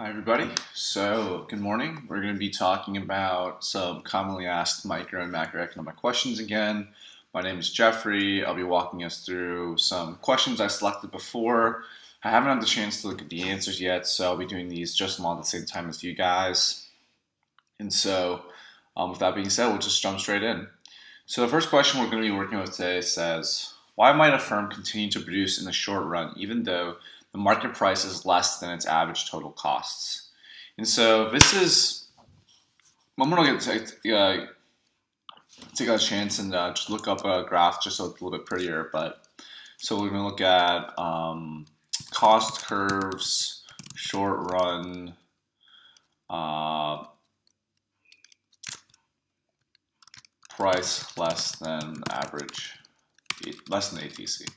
Hi everybody. So good morning. We're going to be talking about some commonly asked micro and macroeconomic questions again. My name is Jeffrey. I'll be walking us through some questions I selected before. I haven't had the chance to look at the answers yet, so I'll be doing these just along at the same time as you guys. And so with that being said, we'll just jump straight in. So the first question we're going to be working with today says, why might a firm continue to produce in the short run even though the market price is less than its average total costs? And so this is, I'm going to take a chance and just look up a graph just so it's a little bit prettier. But so we're going to look at cost curves, short run, price less than average, less than ATC.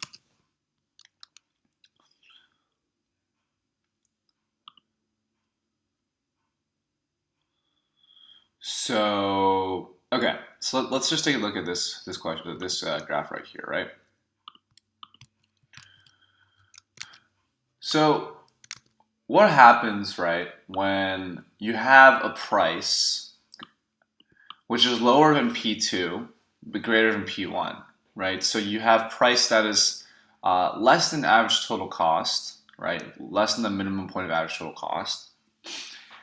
So okay, so let's just take a look at this graph right here, right? So what happens, right, when you have a price which is lower than P2 but greater than P1, right? So you have price that is less than average total cost, right? Less than the minimum point of average total cost.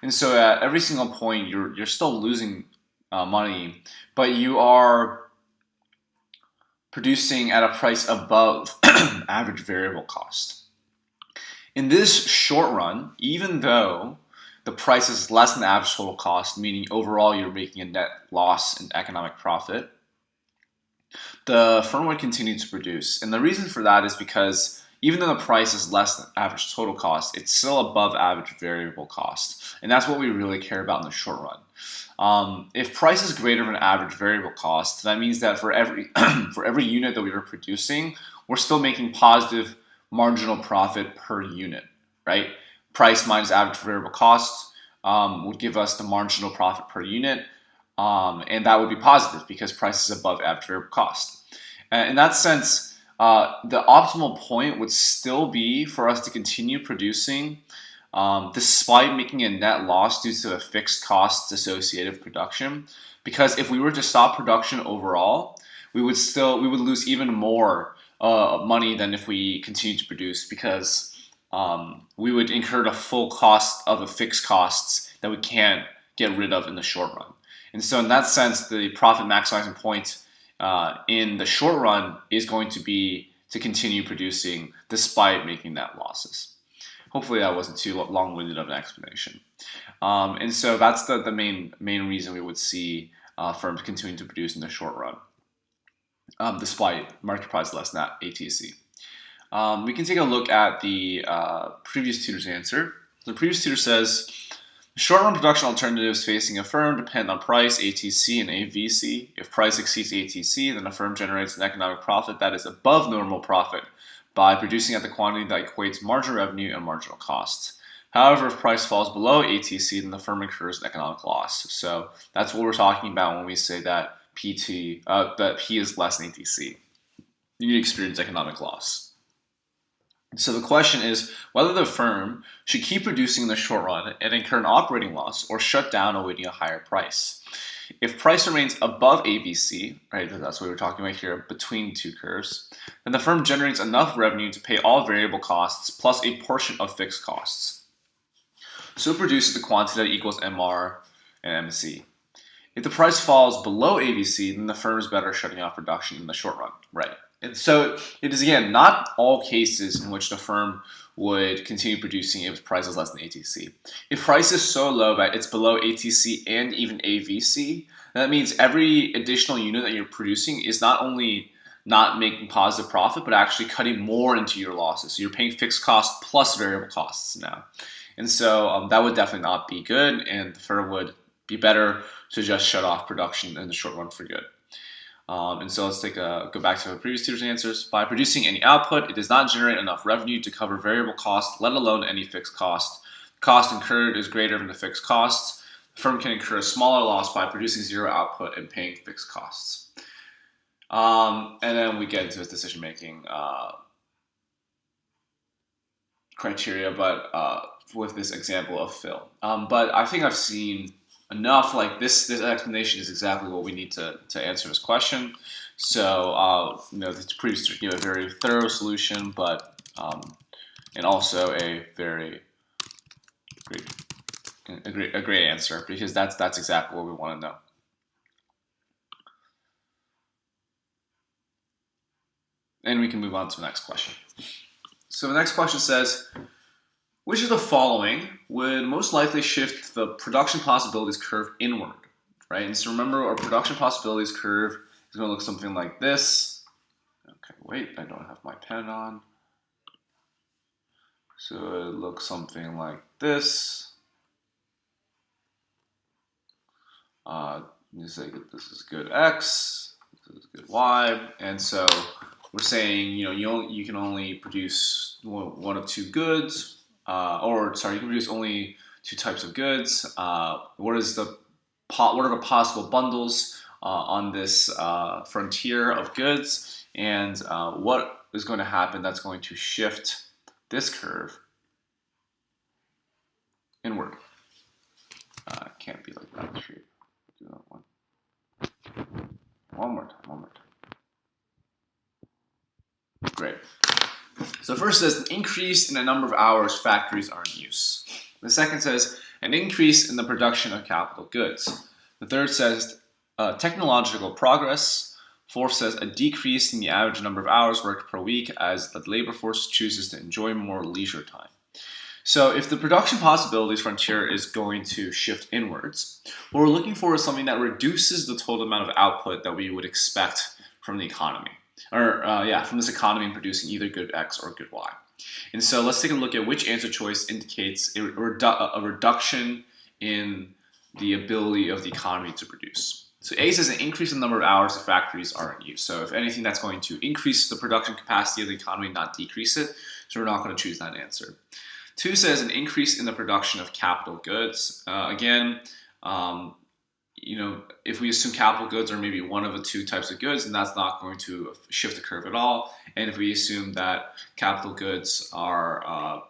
And so at every single point, you're still losing money, but you are producing at a price above average variable cost. In this short run, even though the price is less than average total cost, meaning overall you're making a net loss in economic profit, the firm would continue to produce. And the reason for that is because even though the price is less than average total cost, it's still above average variable cost. And that's what we really care about in the short run. If price is greater than average variable cost, that means that for every for every unit that we are producing, we're still making positive marginal profit per unit, right? Price minus average variable cost would give us the marginal profit per unit, and that would be positive because price is above average variable cost. In that sense, the optimal point would still be for us to continue producing despite making a net loss due to the fixed costs associated with production. Because if we were to stop production overall, we would lose even more money than if we continued to produce, because we would incur the full cost of the fixed costs that we can't get rid of in the short run. And so in that sense, the profit maximizing point in the short run is going to be to continue producing despite making net losses. Hopefully that wasn't too long-winded of an explanation. And so that's the main reason we would see firms continuing to produce in the short run, despite market price less than ATC. We can take a look at the previous tutor's answer. The previous tutor says, short-run production alternatives facing a firm depend on price, ATC, and AVC. If price exceeds ATC, then a firm generates an economic profit that is above normal profit by producing at the quantity that equates marginal revenue and marginal costs. However, if price falls below ATC, then the firm incurs an economic loss. So that's what we're talking about when we say that P is less than ATC. You experience economic loss. So the question is whether the firm should keep producing in the short run and incur an operating loss or shut down awaiting a higher price. If price remains above AVC, right, that's what we're talking about here, between two curves, then the firm generates enough revenue to pay all variable costs plus a portion of fixed costs. So it produces the quantity that equals MR and MC. If the price falls below AVC, then the firm is better shutting off production in the short run, right? And so it is, again, not all cases in which the firm would continue producing if price is less than ATC. If price is so low that it's below ATC and even AVC, that means every additional unit that you're producing is not only not making positive profit, but actually cutting more into your losses. So you're paying fixed costs plus variable costs now. And so that would definitely not be good, and the firm would be better to just shut off production in the short run for good. And so let's go back to our previous tutor's answers. By producing any output, it does not generate enough revenue to cover variable costs, let alone any fixed cost. The cost incurred is greater than the fixed costs. The firm can incur a smaller loss by producing zero output and paying fixed costs. And then we get into this decision-making criteria, but with this example of fill. But I think I've seen enough. Like this explanation is exactly what we need to answer this question. So the previous tutor gave a very thorough solution, but and also a very great answer, because that's exactly what we want to know. And we can move on to the next question. So the next question says, which of the following would most likely shift the production possibilities curve inward, right? And so remember, our production possibilities curve is going to look something like this. Okay, wait, I don't have my pen on. So it looks something like this. You say this is good X, this is good Y, and so we're saying you can only produce one of two goods, you can produce only two types of goods. What are the possible bundles on this frontier of goods, and what is going to happen that's going to shift this curve inward? It can't be like that. Do that one. One more time. Great. So first says an increase in the number of hours factories are in use. The second says an increase in the production of capital goods. The third says technological progress. Fourth says a decrease in the average number of hours worked per week as the labor force chooses to enjoy more leisure time. So if the production possibilities frontier is going to shift inwards, what we're looking for is something that reduces the total amount of output that we would expect from the economy. From this economy producing either good X or good Y. And so let's take a look at which answer choice indicates a reduction in the ability of the economy to produce. So A says an increase in the number of hours the factories are in use. So if anything, that's going to increase the production capacity of the economy, not decrease it. So we're not going to choose that answer. 2 says an increase in the production of capital goods. If we assume capital goods are maybe one of the two types of goods, then that's not going to shift the curve at all. And if we assume that capital goods are,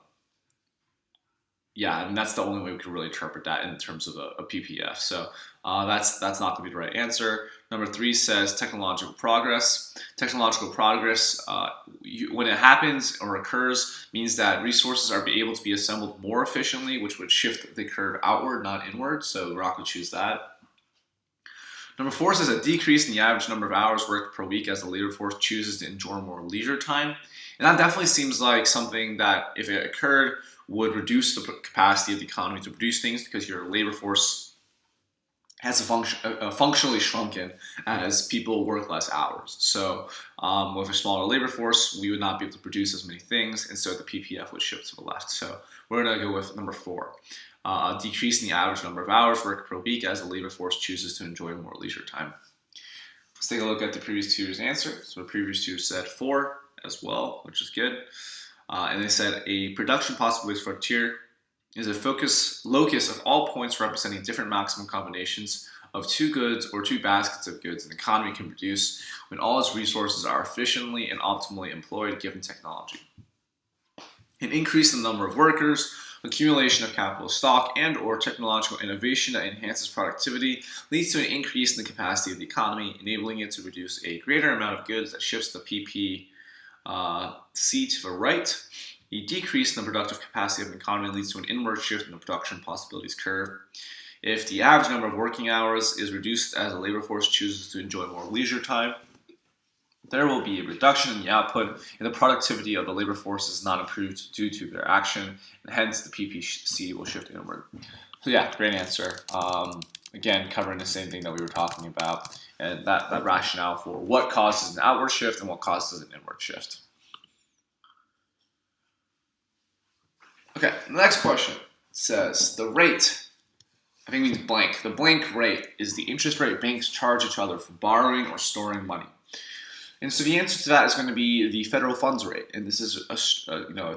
and that's the only way we can really interpret that in terms of a PPF. So that's not going to be the right answer. Number 3 says technological progress. Technological progress, when it happens or occurs, means that resources are able to be assembled more efficiently, which would shift the curve outward, not inward. So we're not going to choose that. Number 4 says a decrease in the average number of hours worked per week as the labor force chooses to enjoy more leisure time. And that definitely seems like something that, if it occurred, would reduce the capacity of the economy to produce things, because your labor force has functionally shrunken as people work less hours. So with a smaller labor force, we would not be able to produce as many things, and so the PPF would shift to the left. So we're going to go with number 4. A decrease in the average number of hours worked per week as the labor force chooses to enjoy more leisure time. Let's take a look at the previous tutor's answer. So the previous tutor said 4 as well, which is good. And they said a production possibilities frontier is a locus of all points representing different maximum combinations of two goods or two baskets of goods an economy can produce when all its resources are efficiently and optimally employed given technology. An increase in the number of workers, accumulation of capital stock, and or technological innovation that enhances productivity leads to an increase in the capacity of the economy, enabling it to produce a greater amount of goods that shifts the PP C to the right. A decrease in the productive capacity of an economy leads to an inward shift in the production possibilities curve. If the average number of working hours is reduced as the labor force chooses to enjoy more leisure time, there will be a reduction in the output, and the productivity of the labor force is not improved due to their action, and hence the PPC will shift inward. So yeah, great answer. Again, covering the same thing that we were talking about, and that rationale for what causes an outward shift and what causes an inward shift. Okay, the next question says the rate, I think it means blank. The blank rate is the interest rate banks charge each other for borrowing or storing money. And so the answer to that is going to be the federal funds rate. And this is a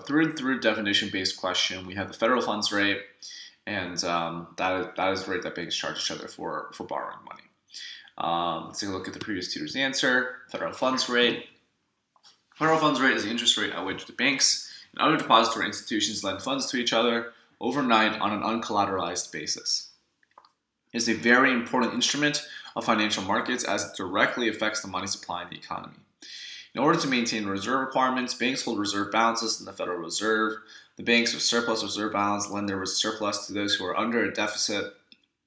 through definition based question. We have the federal funds rate, and that is the rate that banks charge each other for borrowing money. Let's take a look at the previous tutor's answer. Federal funds rate. Federal funds rate is the interest rate at which the banks and other depository institutions lend funds to each other overnight on an uncollateralized basis. It is a very important instrument of financial markets as it directly affects the money supply in the economy. In order to maintain reserve requirements, banks hold reserve balances in the Federal Reserve. The banks with surplus reserve balance lend their surplus to those who are under a deficit.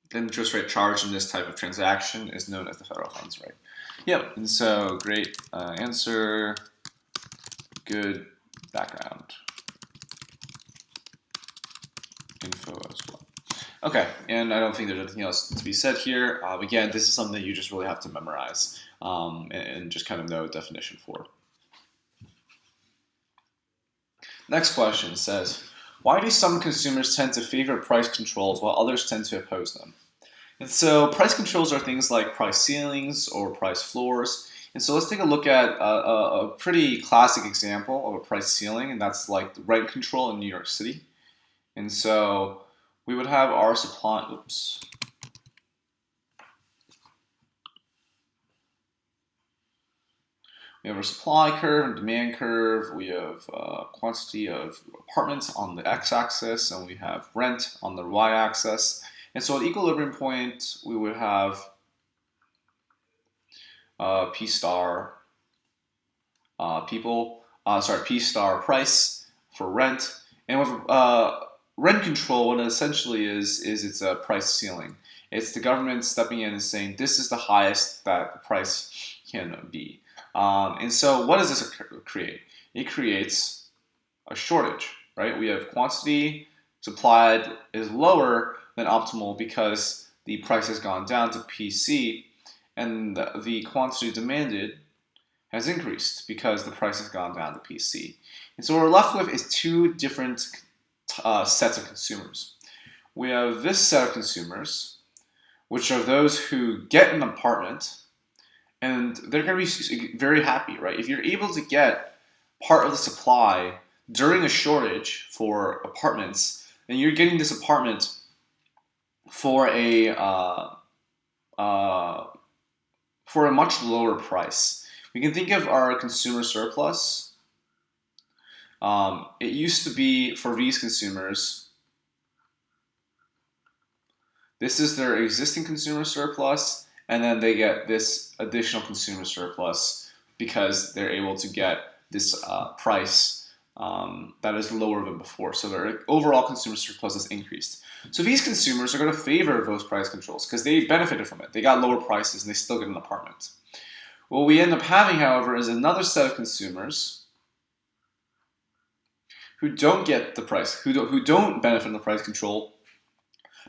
The interest rate charged in this type of transaction is known as the federal funds rate. Yep, and so great answer, good background info as well. Okay, and I don't think there's anything else to be said here. Again, this is something that you just really have to memorize and just kind of know a definition for. Next question says, why do some consumers tend to favor price controls while others tend to oppose them? And so price controls are things like price ceilings or price floors. And so let's take a look at a pretty classic example of a price ceiling, and that's like the rent control in New York City. And so we would have our supply, we have our supply curve and demand curve. We have quantity of apartments on the x-axis, and we have rent on the y-axis. And so at equilibrium point, we would have P star P star price for rent, and with rent control, what it essentially is it's a price ceiling. It's the government stepping in and saying this is the highest that the price can be. And so what does this create? It creates a shortage, right? We have quantity supplied is lower than optimal because the price has gone down to PC, and the quantity demanded has increased because the price has gone down to PC. And so what we're left with is two different sets of consumers. We have this set of consumers, which are those who get an apartment, and they're going to be very happy, right? If you're able to get part of the supply during a shortage for apartments, then you're getting this apartment for a much lower price. We can think of our consumer surplus. It used to be for these consumers, this is their existing consumer surplus, and then they get this additional consumer surplus because they're able to get this price that is lower than before. So their overall consumer surplus has increased. So these consumers are going to favor those price controls because they benefited from it. They got lower prices and they still get an apartment. What we end up having, however, is another set of consumers who don't get the price, who don't benefit from the price control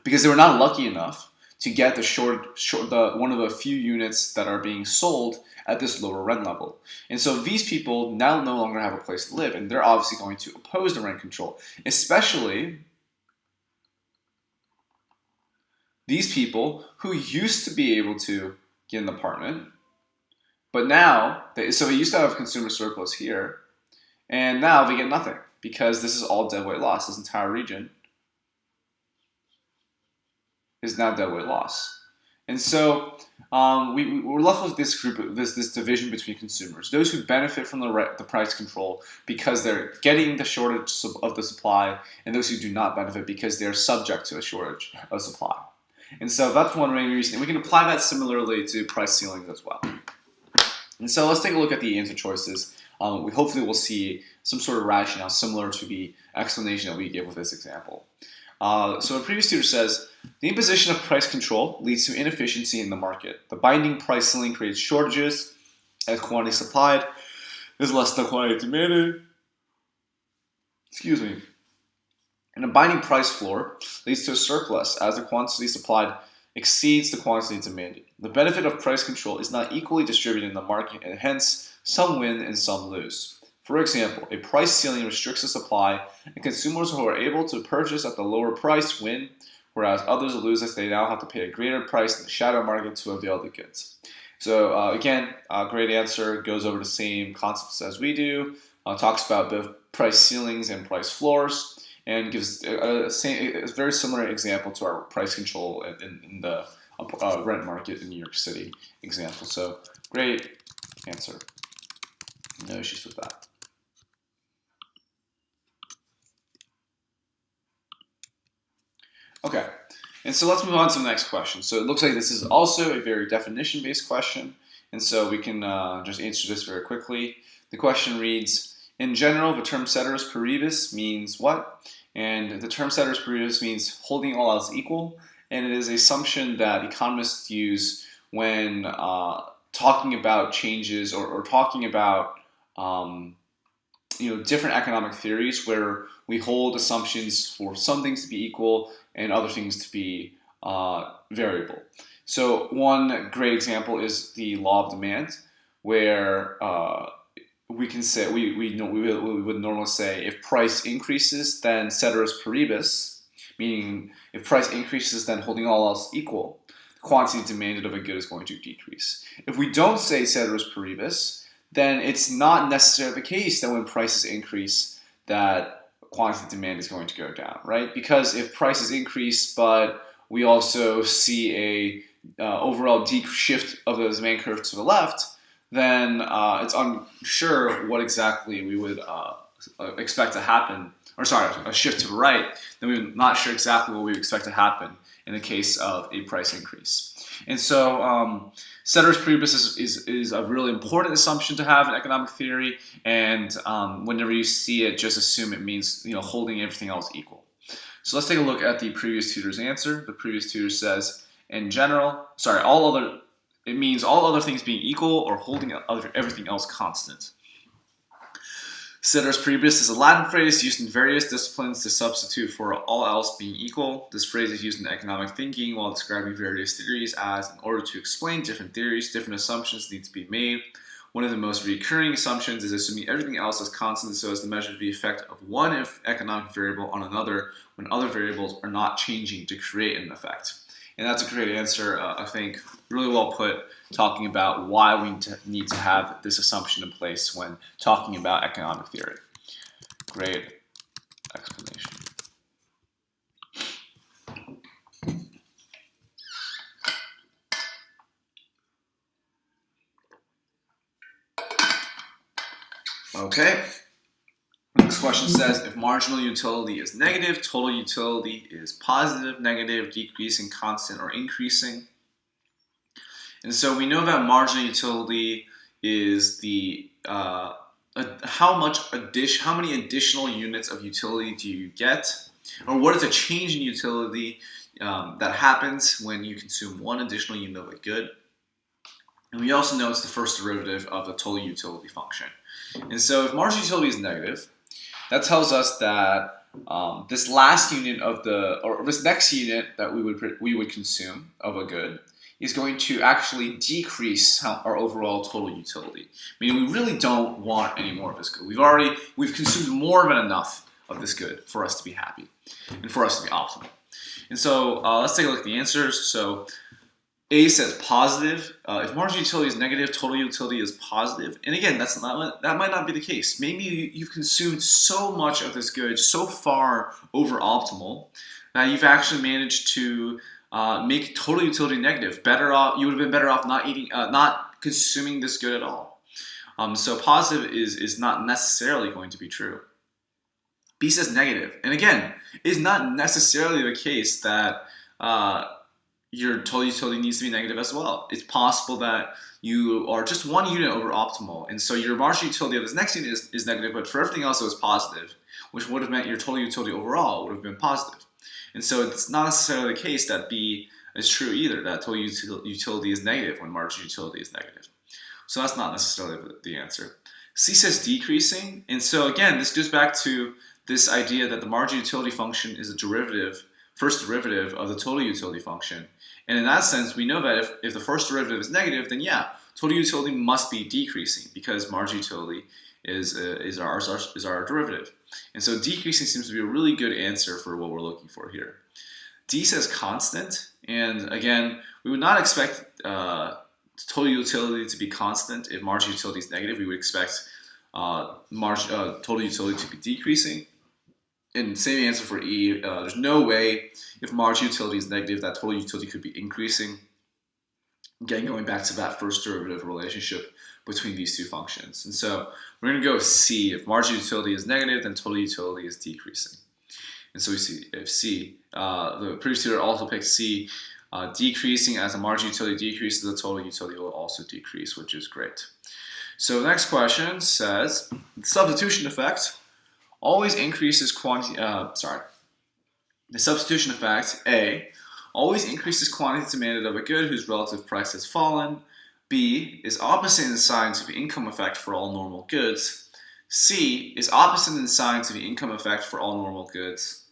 because they were not lucky enough to get one of the few units that are being sold at this lower rent level. And so these people now no longer have a place to live, and they're obviously going to oppose the rent control, especially these people who used to be able to get an apartment, but now, so they used to have consumer surplus here, and now they get nothing because this is all deadweight loss. This entire region is now deadweight loss. And so we're left with this group, this division between consumers. Those who benefit from the price control because they're getting the shortage of the supply, and those who do not benefit because they're subject to a shortage of supply. And so that's one main reason. We can apply that similarly to price ceilings as well. And so let's take a look at the answer choices. We hopefully will see some sort of rationale similar to the explanation that we give with this example. So a previous tutor says, the imposition of price control leads to inefficiency in the market. The binding price ceiling creates shortages as quantity supplied is less than quantity demanded. And a binding price floor leads to a surplus as the quantity supplied exceeds the quantity demanded. The benefit of price control is not equally distributed in the market, and hence some win and some lose. For example, a price ceiling restricts the supply, and consumers who are able to purchase at the lower price win, whereas others lose as they now have to pay a greater price in the shadow market to avail the goods. So again, great answer, goes over the same concepts as we do, talks about both price ceilings and price floors, and gives a very similar example to our price control in the rent market in New York City example. So great answer. No issues with that. Okay, and so let's move on to the next question. So it looks like this is also a very definition-based question, and so we can just answer this very quickly. The question reads, in general, the term ceteris paribus means what? And the term ceteris paribus means holding all else equal, and it is an assumption that economists use when talking about changes or talking about different economic theories where we hold assumptions for some things to be equal and other things to be variable. So one great example is the law of demand, where we can say we would normally say if price increases, then ceteris paribus, meaning if price increases, then holding all else equal, the quantity demanded of a good is going to decrease. If we don't say ceteris paribus, then it's not necessarily the case that when prices increase, that quantity demand is going to go down, right? Because if prices increase, but we also see a overall deep shift of the demand curve to the left, then it's unsure what exactly we would expect to happen, or sorry, a shift to the right, then we're not sure exactly what we expect to happen in the case of a price increase. And so ceteris paribus is a really important assumption to have in economic theory, and whenever you see it, just assume it means holding everything else equal. So let's take a look at the previous tutor's answer. The previous tutor says, in general, it means all other things being equal or holding everything else constant. Ceteris paribus is a Latin phrase used in various disciplines to substitute for all else being equal. This phrase is used in economic thinking while describing various theories as, in order to explain different theories, different assumptions need to be made. One of the most recurring assumptions is assuming everything else is constant so as to measure the effect of one economic variable on another when other variables are not changing to create an effect. And that's a great answer, I think, really well put, talking about why we need to have this assumption in place when talking about economic theory. Great explanation. Okay. Next question says, if marginal utility is negative, total utility is positive, negative, decreasing, constant, or increasing. And so we know that marginal utility is the how many additional units of utility do you get, or what is a change in utility that happens when you consume one additional unit of a good. And we also know it's the first derivative of the total utility function. And so if marginal utility is negative, that tells us that this last unit or this next unit that we would consume of a good is going to actually decrease our overall total utility. Meaning we really don't want any more of this good. We've consumed more than enough of this good for us to be happy and for us to be optimal. And so let's take a look at the answers. So A says positive. If marginal utility is negative, total utility is positive. And again, that might not be the case. Maybe you've consumed so much of this good so far over optimal that you've actually managed to make total utility negative. You would have been better off not consuming this good at all. So positive is not necessarily going to be true. B says negative, and again, it is not necessarily the case that your total utility needs to be negative as well. It's possible that you are just one unit over optimal, and so your marginal utility of this next unit is negative, but for everything else it was positive, which would have meant your total utility overall would have been positive. And so it's not necessarily the case that B is true either, that total utility is negative when marginal utility is negative. So that's not necessarily the answer. C says decreasing, and so again, this goes back to this idea that the marginal utility function is a first derivative of the total utility function. And in that sense, we know that if the first derivative is negative, then yeah, total utility must be decreasing because marginal utility is our derivative. And so decreasing seems to be a really good answer for what we're looking for here. D says constant, and again, we would not expect total utility to be constant if marginal utility is negative. We would expect total utility to be decreasing. And same answer for E. There's no way if marginal utility is negative that total utility could be increasing. Again, going back to that first derivative relationship between these two functions. And so we're going to go with C. If marginal utility is negative, then total utility is decreasing. And so we see if C The previous tutor also picked C, decreasing as the marginal utility decreases, the total utility will also decrease, which is great. So the next question says, the substitution effect always increases the substitution effect, A, always increases quantity demanded of a good whose relative price has fallen. B, is opposite in sign to the income effect for all normal goods. C, is opposite in sign to the income effect for all normal goods.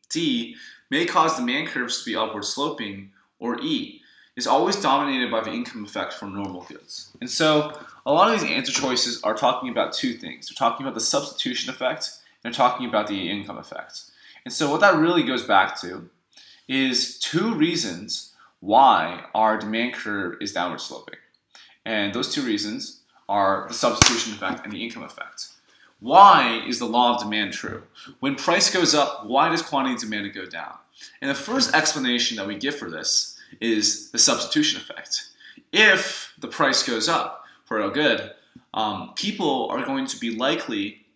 D, may cause demand curves to be upward sloping. Or E, is always dominated by the income effect for normal goods. And so a lot of these answer choices are talking about two things. They're talking about the substitution effect, and they're talking about the income effect. And so what that really goes back to is two reasons why our demand curve is downward sloping. And those two reasons are the substitution effect and the income effect. Why is the law of demand true? When price goes up, why does quantity demanded go down? And the first explanation that we give for this is the substitution effect. If the price goes up for a good, people are going to be likely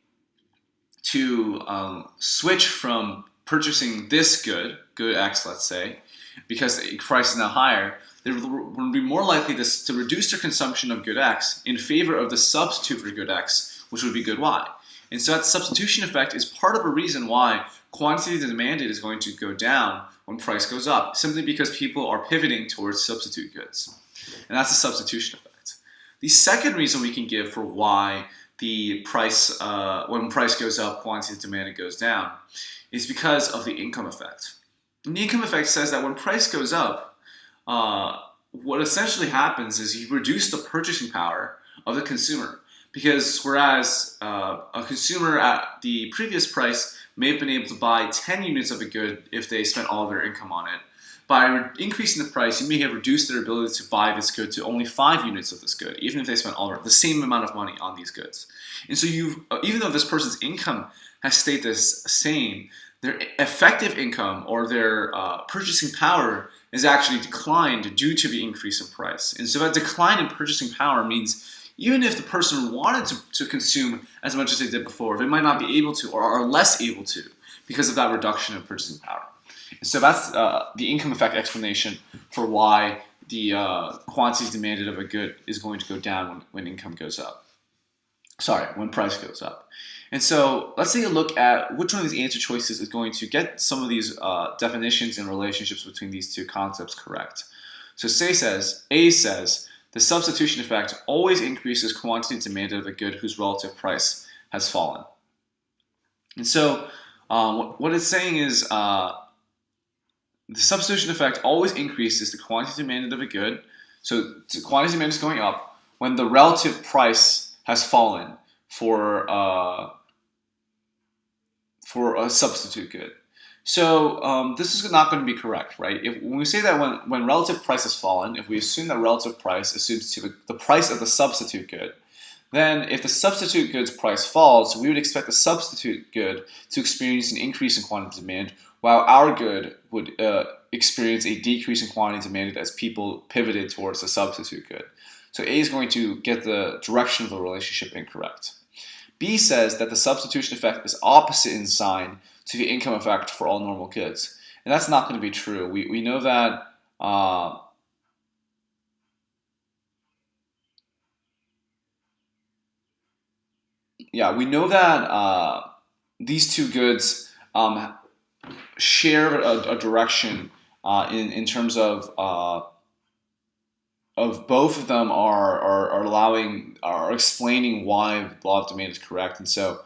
to switch from purchasing this good X, let's say, because the price is now higher, they're going to be more likely to reduce their consumption of good X in favor of the substitute for good X, which would be good Y. And so that substitution effect is part of a reason why quantity demanded is going to go down when price goes up, simply because people are pivoting towards substitute goods. And that's the substitution effect. The second reason we can give for why the price, when price goes up, quantity demanded goes down, is because of the income effect. And the income effect says that when price goes up, what essentially happens is you reduce the purchasing power of the consumer. Because whereas a consumer at the previous price may have been able to buy 10 units of a good if they spent all of their income on it, by increasing the price, you may have reduced their ability to buy this good to only 5 units of this good, even if they spent the same amount of money on these goods. And so even though this person's income has stayed the same, their effective income or their purchasing power has actually declined due to the increase in price. And so that decline in purchasing power means even if the person wanted to consume as much as they did before, they might not be able to or are less able to because of that reduction in purchasing power. And so that's the income effect explanation for why the quantities demanded of a good is going to go down when income goes up. Sorry, when price goes up. And so let's take a look at which one of these answer choices is going to get some of these definitions and relationships between these two concepts correct. So A says, the substitution effect always increases quantity demanded of a good whose relative price has fallen. And so what it's saying is the substitution effect always increases the quantity demanded of a good. So the quantity demanded is going up when the relative price has fallen for a substitute good. So this is not going to be correct, right? When we say that when relative price has fallen, if we assume that relative price assumes to the price of the substitute good, then if the substitute good's price falls, we would expect the substitute good to experience an increase in quantity demand, while our good would experience a decrease in quantity demanded as people pivoted towards the substitute good. So A is going to get the direction of the relationship incorrect. B says that the substitution effect is opposite in sign to the income effect for all normal goods. And that's not going to be true. We know that we know that these two goods share a direction in terms of both of them are explaining why the law of demand is correct, and so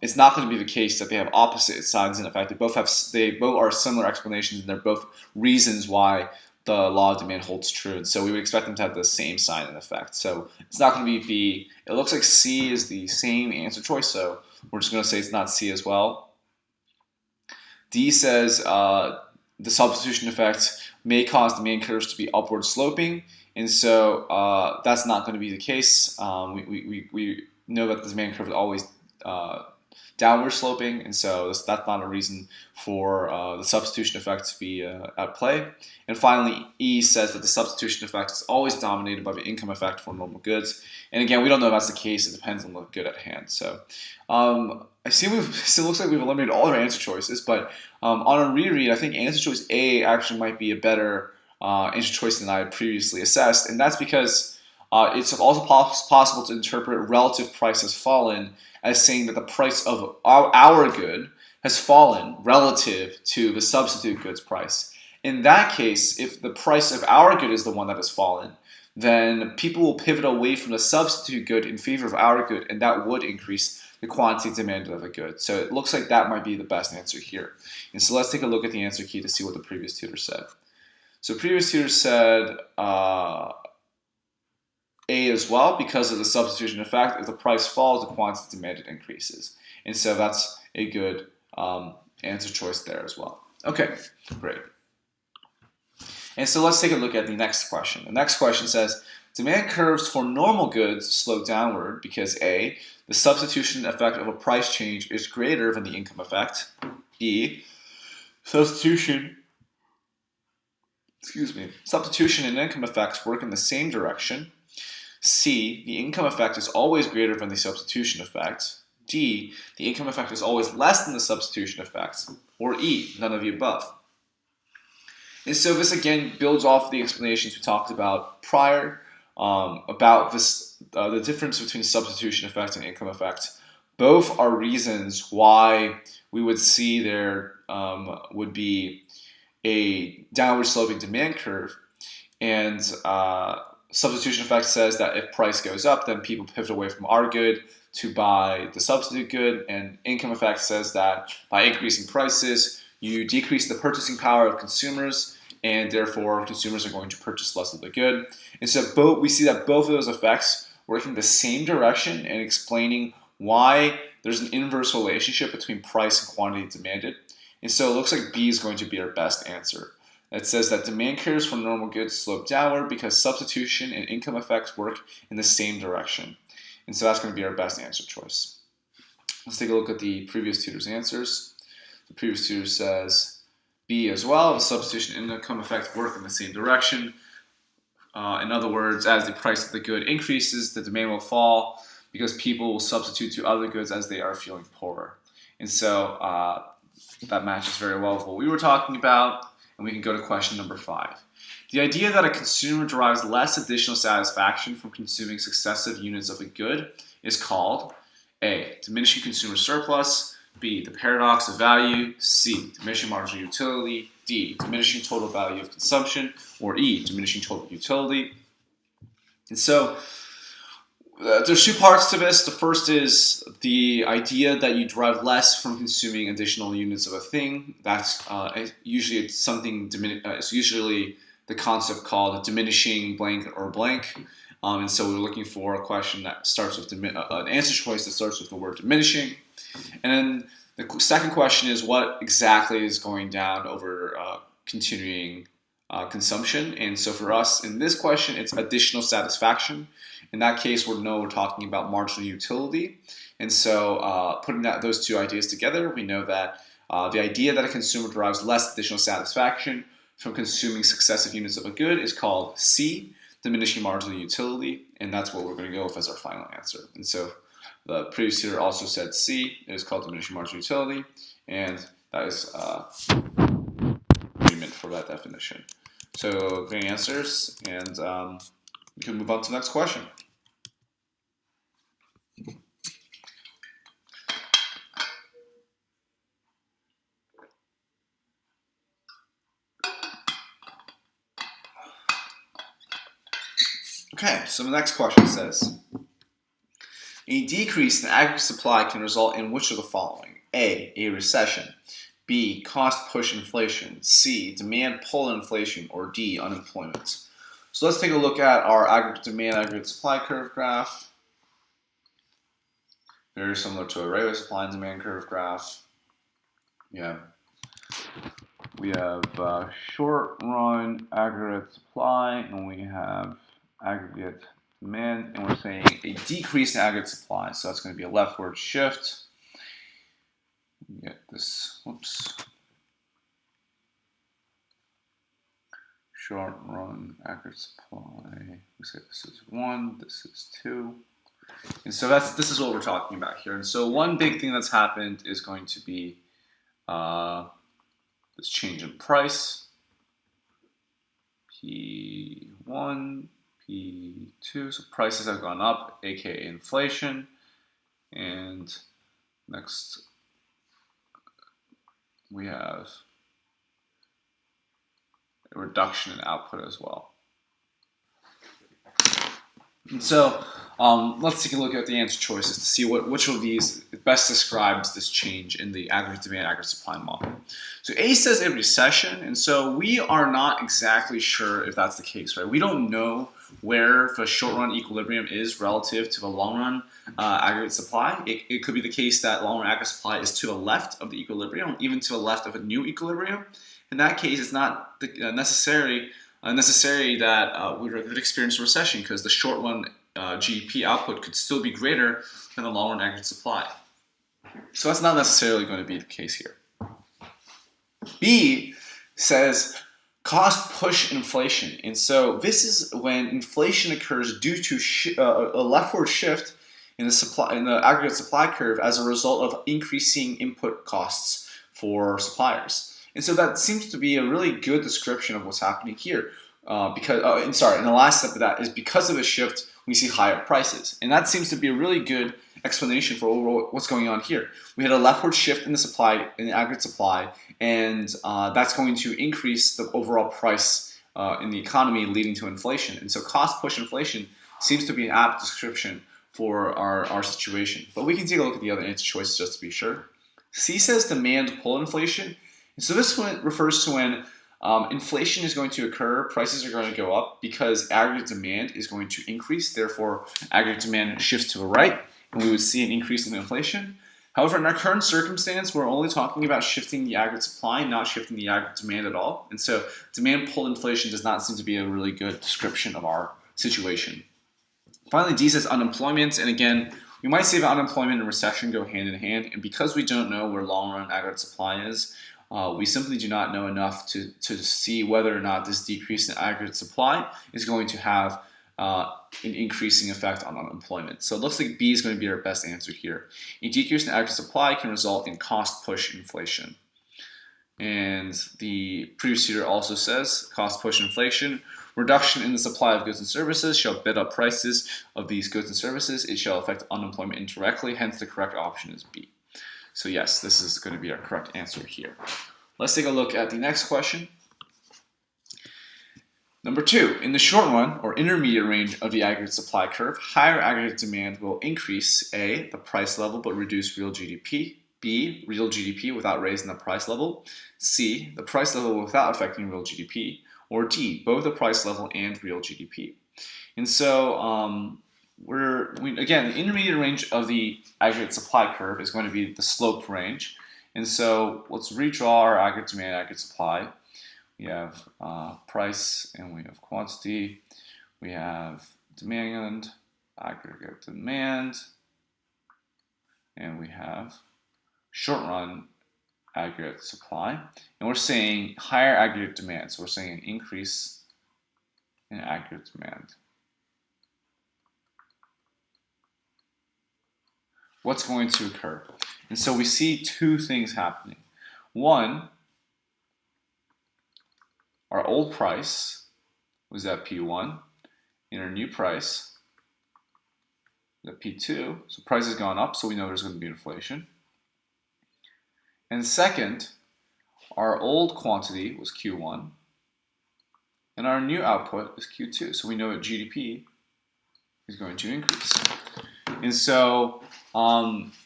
it's not going to be the case that they have opposite signs. In fact, they both are similar explanations, and they're both reasons why the law of demand holds true. And so we would expect them to have the same sign and effect. So it's not going to be B. It looks like C is the same answer choice, so we're just going to say it's not C as well. D says the substitution effect may cause demand curves to be upward sloping, and so that's not going to be the case. We know that the demand curve is always downward sloping, and so that's not a reason for the substitution effect to be at play. And finally, E says that the substitution effect is always dominated by the income effect for normal goods. And again, we don't know if that's the case. It depends on the good at hand. So I see it looks like we've eliminated all our answer choices, but on a reread, I think answer choice A actually might be a better answer choice than I had previously assessed, and that's because it's also possible to interpret relative price has fallen as saying that the price of our good has fallen relative to the substitute goods price. In that case, if the price of our good is the one that has fallen, then people will pivot away from the substitute good in favor of our good, and that would increase the quantity demanded of a good. So it looks like that might be the best answer here. And so let's take a look at the answer key to see what the previous tutor said. So previous tutor said A as well, because of the substitution effect. If the price falls, the quantity demanded increases. And so that's a good answer choice there as well. Okay, great. And so let's take a look at the next question. The next question says, demand curves for normal goods slow downward because A, the substitution effect of a price change is greater than the income effect. B, substitution and income effects work in the same direction. C, the income effect is always greater than the substitution effect. D, the income effect is always less than the substitution effect. Or E, none of the above. And so this again builds off the explanations we talked about prior about this, the difference between substitution effect and income effect. Both are reasons why we would see there would be a downward sloping demand curve, and substitution effect says that if price goes up, then people pivot away from our good to buy the substitute good, and income effect says that by increasing prices, you decrease the purchasing power of consumers, and therefore consumers are going to purchase less of the good. And so we see that both of those effects work in the same direction and explaining why there's an inverse relationship between price and quantity demanded. And so it looks like B is going to be our best answer. It says that demand curves for normal goods slope downward because substitution and income effects work in the same direction. And so that's going to be our best answer choice. Let's take a look at the previous tutor's answers. The previous tutor says B as well. The substitution and income effect work in the same direction. In other words, as the price of the good increases, the demand will fall because people will substitute to other goods as they are feeling poorer. And so that matches very well with what we were talking about. And we can go to question number 5. The idea that a consumer derives less additional satisfaction from consuming successive units of a good is called A, diminishing consumer surplus, B, the paradox of value, C, diminishing marginal utility, D, diminishing total value of consumption, or E, diminishing total utility. And so there's 2 parts to this. The first is the idea that you derive less from consuming additional units of a thing. That's usually it's usually the concept called a diminishing blank or blank. And so we're looking for a question that starts with an answer choice that starts with the word diminishing. And then the second question is what exactly is going down over continuing consumption. And so for us in this question, it's additional satisfaction. In that case, we're talking about marginal utility. And so putting those 2 ideas together, we know that the idea that a consumer derives less additional satisfaction from consuming successive units of a good is called C, diminishing marginal utility, and that's what we're going to go with as our final answer. And so the previous tutor also said C, it is called diminishing marginal utility, and that is agreement for that definition. So great answers, and we can move on to the next question. Okay, so the next question says, a decrease in aggregate supply can result in which of the following? A recession, B, cost push inflation, C, demand pull inflation, or D, unemployment. So let's take a look at our aggregate demand, aggregate supply curve graph. Very similar to a regular supply and demand curve graph. We have short run aggregate supply, and we have aggregate demand, and we're saying a decrease in aggregate supply, so that's going to be a leftward shift. get this, whoops. Short run accurate supply. We say this is 1, this is 2. And so this is what we're talking about here. And so one big thing that's happened is going to be this change in price. P1, P2, so prices have gone up, aka inflation. And next we have a reduction in output as well. And so let's take a look at the answer choices to see which of these best describes this change in the aggregate demand, aggregate supply model. So A says a recession, and so we are not exactly sure if that's the case, right? We don't know where the short run equilibrium is relative to the long run aggregate supply. It could be the case that long run aggregate supply is to the left of the equilibrium, even to the left of a new equilibrium. In that case, it's not necessary that we would experience a recession, because the short run GDP output could still be greater than the long run aggregate supply. So that's not necessarily going to be the case here. B says cost push inflation, and so this is when inflation occurs due to a leftward shift in the aggregate supply curve as a result of increasing input costs for suppliers. And so that seems to be a really good description of what's happening here. And the last step of that is because of the shift, we see higher prices. And that seems to be a really good explanation for overall what's going on here. We had a leftward shift in the aggregate supply, and that's going to increase the overall price in the economy, leading to inflation. And so cost push inflation seems to be an apt description for our situation. But we can take a look at the other answer choices just to be sure. C says demand pull inflation. And so this one refers to when inflation is going to occur, prices are going to go up because aggregate demand is going to increase. Therefore, aggregate demand shifts to the right, and we would see an increase in inflation. However, in our current circumstance, we're only talking about shifting the aggregate supply, not shifting the aggregate demand at all. And so demand pull inflation does not seem to be a really good description of our situation. Finally, D says unemployment. And again, we might say that unemployment and recession go hand in hand. And because we don't know where long-run aggregate supply is, we simply do not know enough to see whether or not this decrease in aggregate supply is going to have an increasing effect on unemployment. So it looks like B is going to be our best answer here. A decrease in aggregate supply can result in cost push inflation. And the previous tutor also says cost push inflation, reduction in the supply of goods and services shall bid up prices of these goods and services. It shall affect unemployment indirectly, hence the correct option is B. So yes, this is going to be our correct answer here. Let's take a look at the next question. Number 2, in the short run or intermediate range of the aggregate supply curve, higher aggregate demand will increase A, the price level but reduce real GDP, B, real GDP without raising the price level, C, the price level without affecting real GDP, or D, both the price level and real GDP. And so again, the intermediate range of the aggregate supply curve is going to be the sloped range. And so let's redraw our aggregate demand, aggregate supply. We have price and we have quantity. We have demand, aggregate demand, and we have short run aggregate supply. And we're saying higher aggregate demand. So we're saying an increase in aggregate demand. What's going to occur? And so we see two things happening. One, our old price was at P1, and our new price is at P2. So price has gone up, so we know there's going to be inflation. And second, our old quantity was Q1, and our new output is Q2. So we know that GDP is going to increase. And so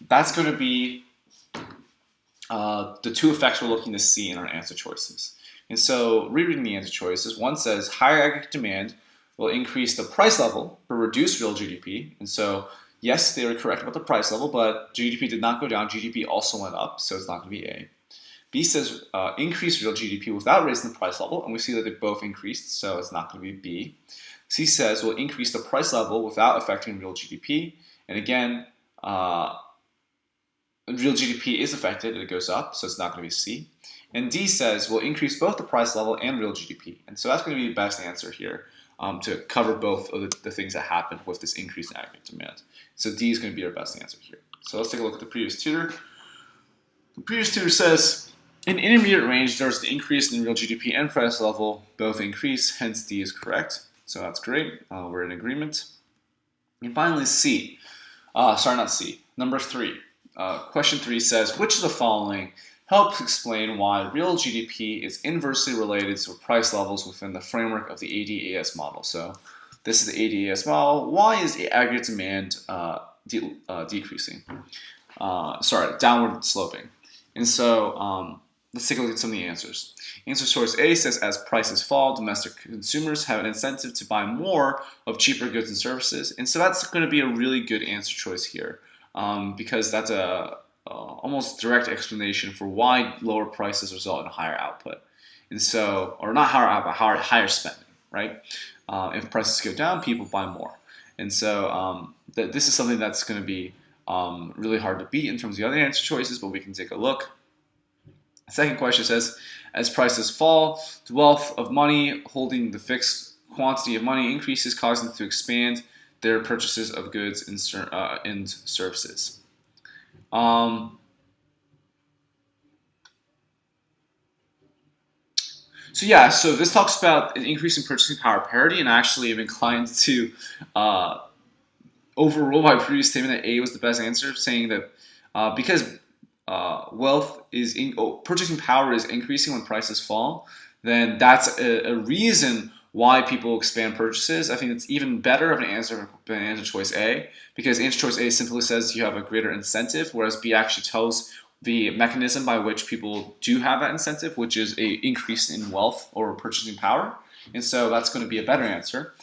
that's going to be the two effects we're looking to see in our answer choices. And so rereading the answer choices, one says higher aggregate demand will increase the price level but reduce real GDP. And so yes, they were correct about the price level, but GDP did not go down. GDP also went up, so it's not going to be A. B says increase real GDP without raising the price level, and we see that they both increased, so it's not going to be B. C says will increase the price level without affecting real GDP. And again, real GDP is affected, it goes up, so it's not going to be C. And D says will increase both the price level and real GDP. And so that's going to be the best answer here to cover both of the things that happen with this increase in aggregate demand. So D is going to be our best answer here. So let's take a look at the previous tutor. The previous tutor says, in intermediate range, there's an increase in real GDP and price level, both increase, hence D is correct. So that's great, we're in agreement. And finally C, sorry, not C, number 3. Question 3 says, which of the following helps explain why real GDP is inversely related to price levels within the framework of the ADAS model? So this is the ADAS model. Why is the aggregate demand decreasing? Downward sloping. And so let's take a look at some of the answers. Answer source A says, as prices fall, domestic consumers have an incentive to buy more of cheaper goods and services. And so that's going to be a really good answer choice here because that's a almost direct explanation for why lower prices result in higher output. And so, or not higher output, higher spending, right? If prices go down, people buy more. And so this is something that's going to be really hard to beat in terms of the other answer choices, but we can take a look. The second question says, as prices fall, the wealth of money holding the fixed quantity of money increases, causing them to expand their purchases of goods and services. So this talks about an increase in purchasing power parity, and actually I'm inclined to overrule my previous statement that A was the best answer, saying that because purchasing power is increasing when prices fall, then that's a reason why people expand purchases. I think it's even better of an answer than answer choice A, because answer choice A simply says you have a greater incentive, whereas B actually tells the mechanism by which people do have that incentive, which is an increase in wealth or purchasing power. And so that's going to be a better answer.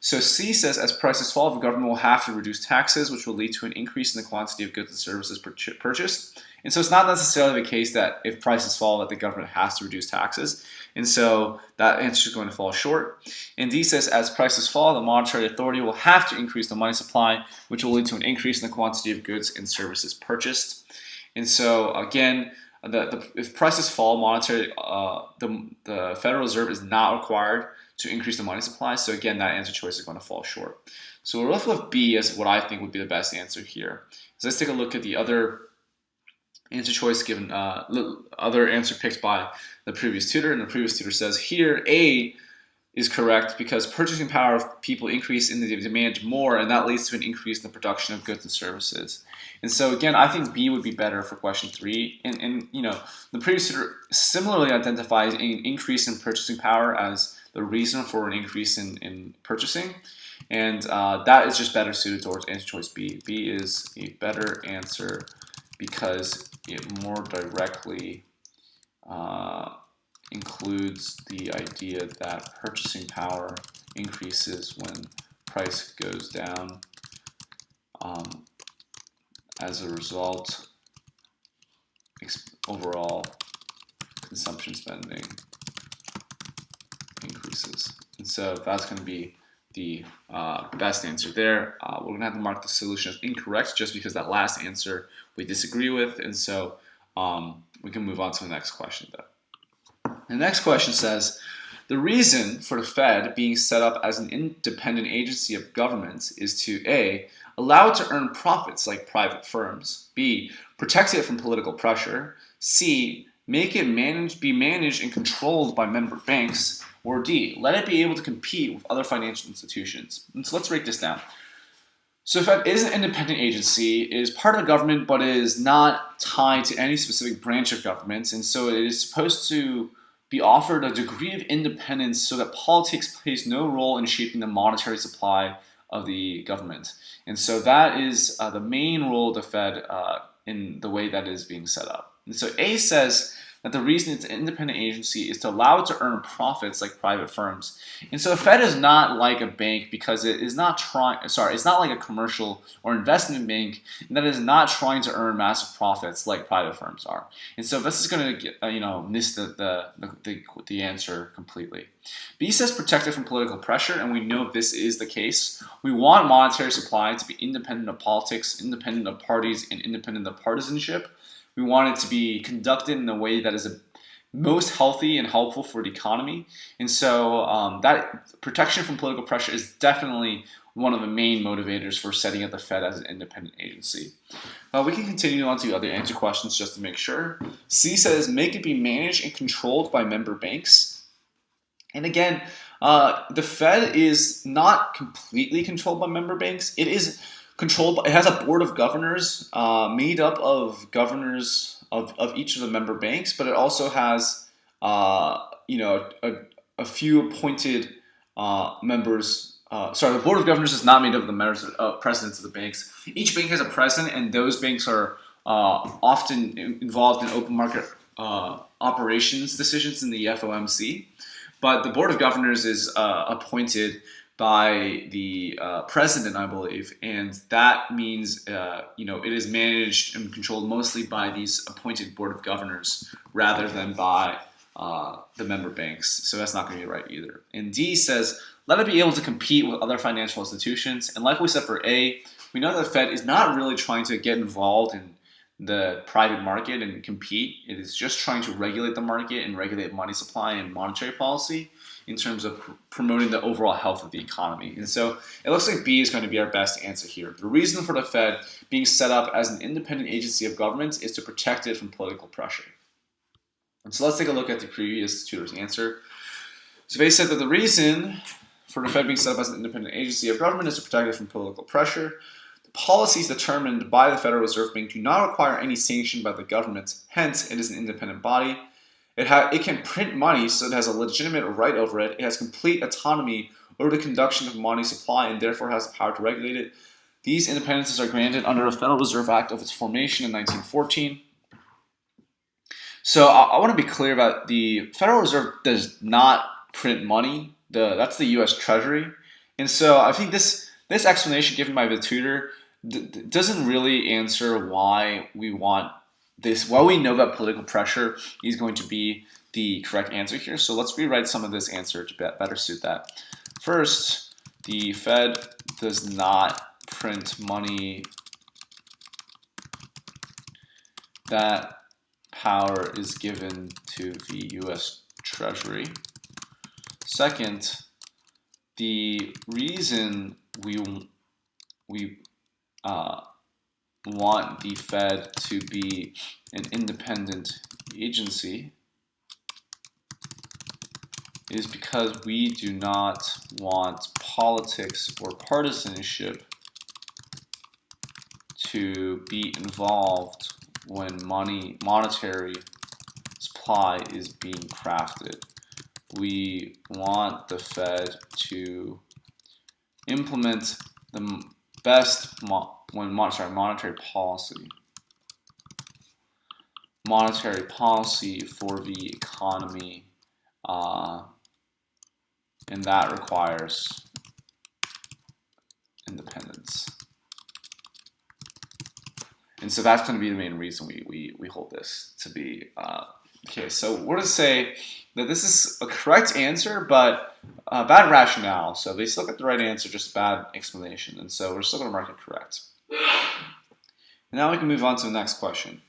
So C says, as prices fall, the government will have to reduce taxes, which will lead to an increase in the quantity of goods and services purchased. And so it's not necessarily the case that if prices fall that the government has to reduce taxes. And so that answer is going to fall short. And D says, as prices fall, the monetary authority will have to increase the money supply, which will lead to an increase in the quantity of goods and services purchased. And so again, if prices fall, the Federal Reserve is not required to increase the money supply. So again, that answer choice is going to fall short. So we're left with B as what I think would be the best answer here. So let's take a look at the other answer choice given, other answer picked by the previous tutor. And the previous tutor says here, A is correct because purchasing power of people increase in the demand more, and that leads to an increase in the production of goods and services. And so again, I think B would be better for question 3. And the previous tutor similarly identifies an increase in purchasing power as the reason for an increase in purchasing. And that is just better suited towards answer choice B. B is a better answer because it more directly includes the idea that purchasing power increases when price goes down. As a result, overall consumption spending increases. And so that's going to be the best answer there. We're going to have to mark the solution as incorrect just because that last answer we disagree with. And so we can move on to the next question though. The next question says, the reason for the Fed being set up as an independent agency of government is to A, allow it to earn profits like private firms, B, protect it from political pressure, C, make it be managed and controlled by member banks, or D, let it be able to compete with other financial institutions. And so let's break this down. So the Fed is an independent agency, it is part of the government, but it is not tied to any specific branch of government, and so it is supposed to be offered a degree of independence so that politics plays no role in shaping the monetary supply of the government. And so that is the main role of the Fed in the way that is being set up. And so A says that the reason it's an independent agency is to allow it to earn profits like private firms. And so the Fed is not like a bank because it is not it's not like a commercial or investment bank that is not trying to earn massive profits like private firms are. And so this is going to miss the answer completely. B says protected from political pressure, and we know this is the case. We want monetary supply to be independent of politics, independent of parties, and independent of partisanship. We want it to be conducted in a way that is most healthy and helpful for the economy. And so that protection from political pressure is definitely one of the main motivators for setting up the Fed as an independent agency. We can continue on to other answer questions just to make sure. C says make it be managed and controlled by member banks. And again, the Fed is not completely controlled by member banks. It is controlled. It has a board of governors made up of governors of each of the member banks, but it also has a few appointed members. The board of governors is not made up of the members presidents of the banks. Each bank has a president, and those banks are often involved in open market operations decisions in the FOMC. But the board of governors is appointed by the president, I believe, and that means it is managed and controlled mostly by these appointed board of governors rather than by the member banks. So that's not going to be right either. And D says let it be able to compete with other financial institutions. And like we said for A, we know that the Fed is not really trying to get involved in the private market and compete. It is just trying to regulate the market and regulate money supply and monetary policy in terms of promoting the overall health of the economy. And so it looks like B is going to be our best answer here. The reason for the Fed being set up as an independent agency of government is to protect it from political pressure. And so let's take a look at the previous tutor's answer. So they said that the reason for the Fed being set up as an independent agency of government is to protect it from political pressure. Policies determined by the Federal Reserve Bank do not require any sanction by the government. Hence, it is an independent body. It can print money, so it has a legitimate right over it. It has complete autonomy over the conduction of money supply and therefore has the power to regulate it. These independences are granted under the Federal Reserve Act of its formation in 1914. So I want to be clear about the Federal Reserve does not print money. That's the U.S. Treasury. And so I think this explanation given by the tutor doesn't really answer why we want this, why we know that political pressure is going to be the correct answer here. So let's rewrite some of this answer to better suit that. First, the Fed does not print money. That power is given to the U.S. Treasury. Second, the reason we want the Fed to be an independent agency is because we do not want politics or partisanship to be involved when monetary supply is being crafted. We want the Fed to implement the best monetary policy for the economy, and that requires independence. And so that's going to be the main reason we hold this to be okay. So we're going to say that this is a correct answer, but bad rationale. So they still got the right answer, just bad explanation. And so we're still going to mark it correct. And now we can move on to the next question.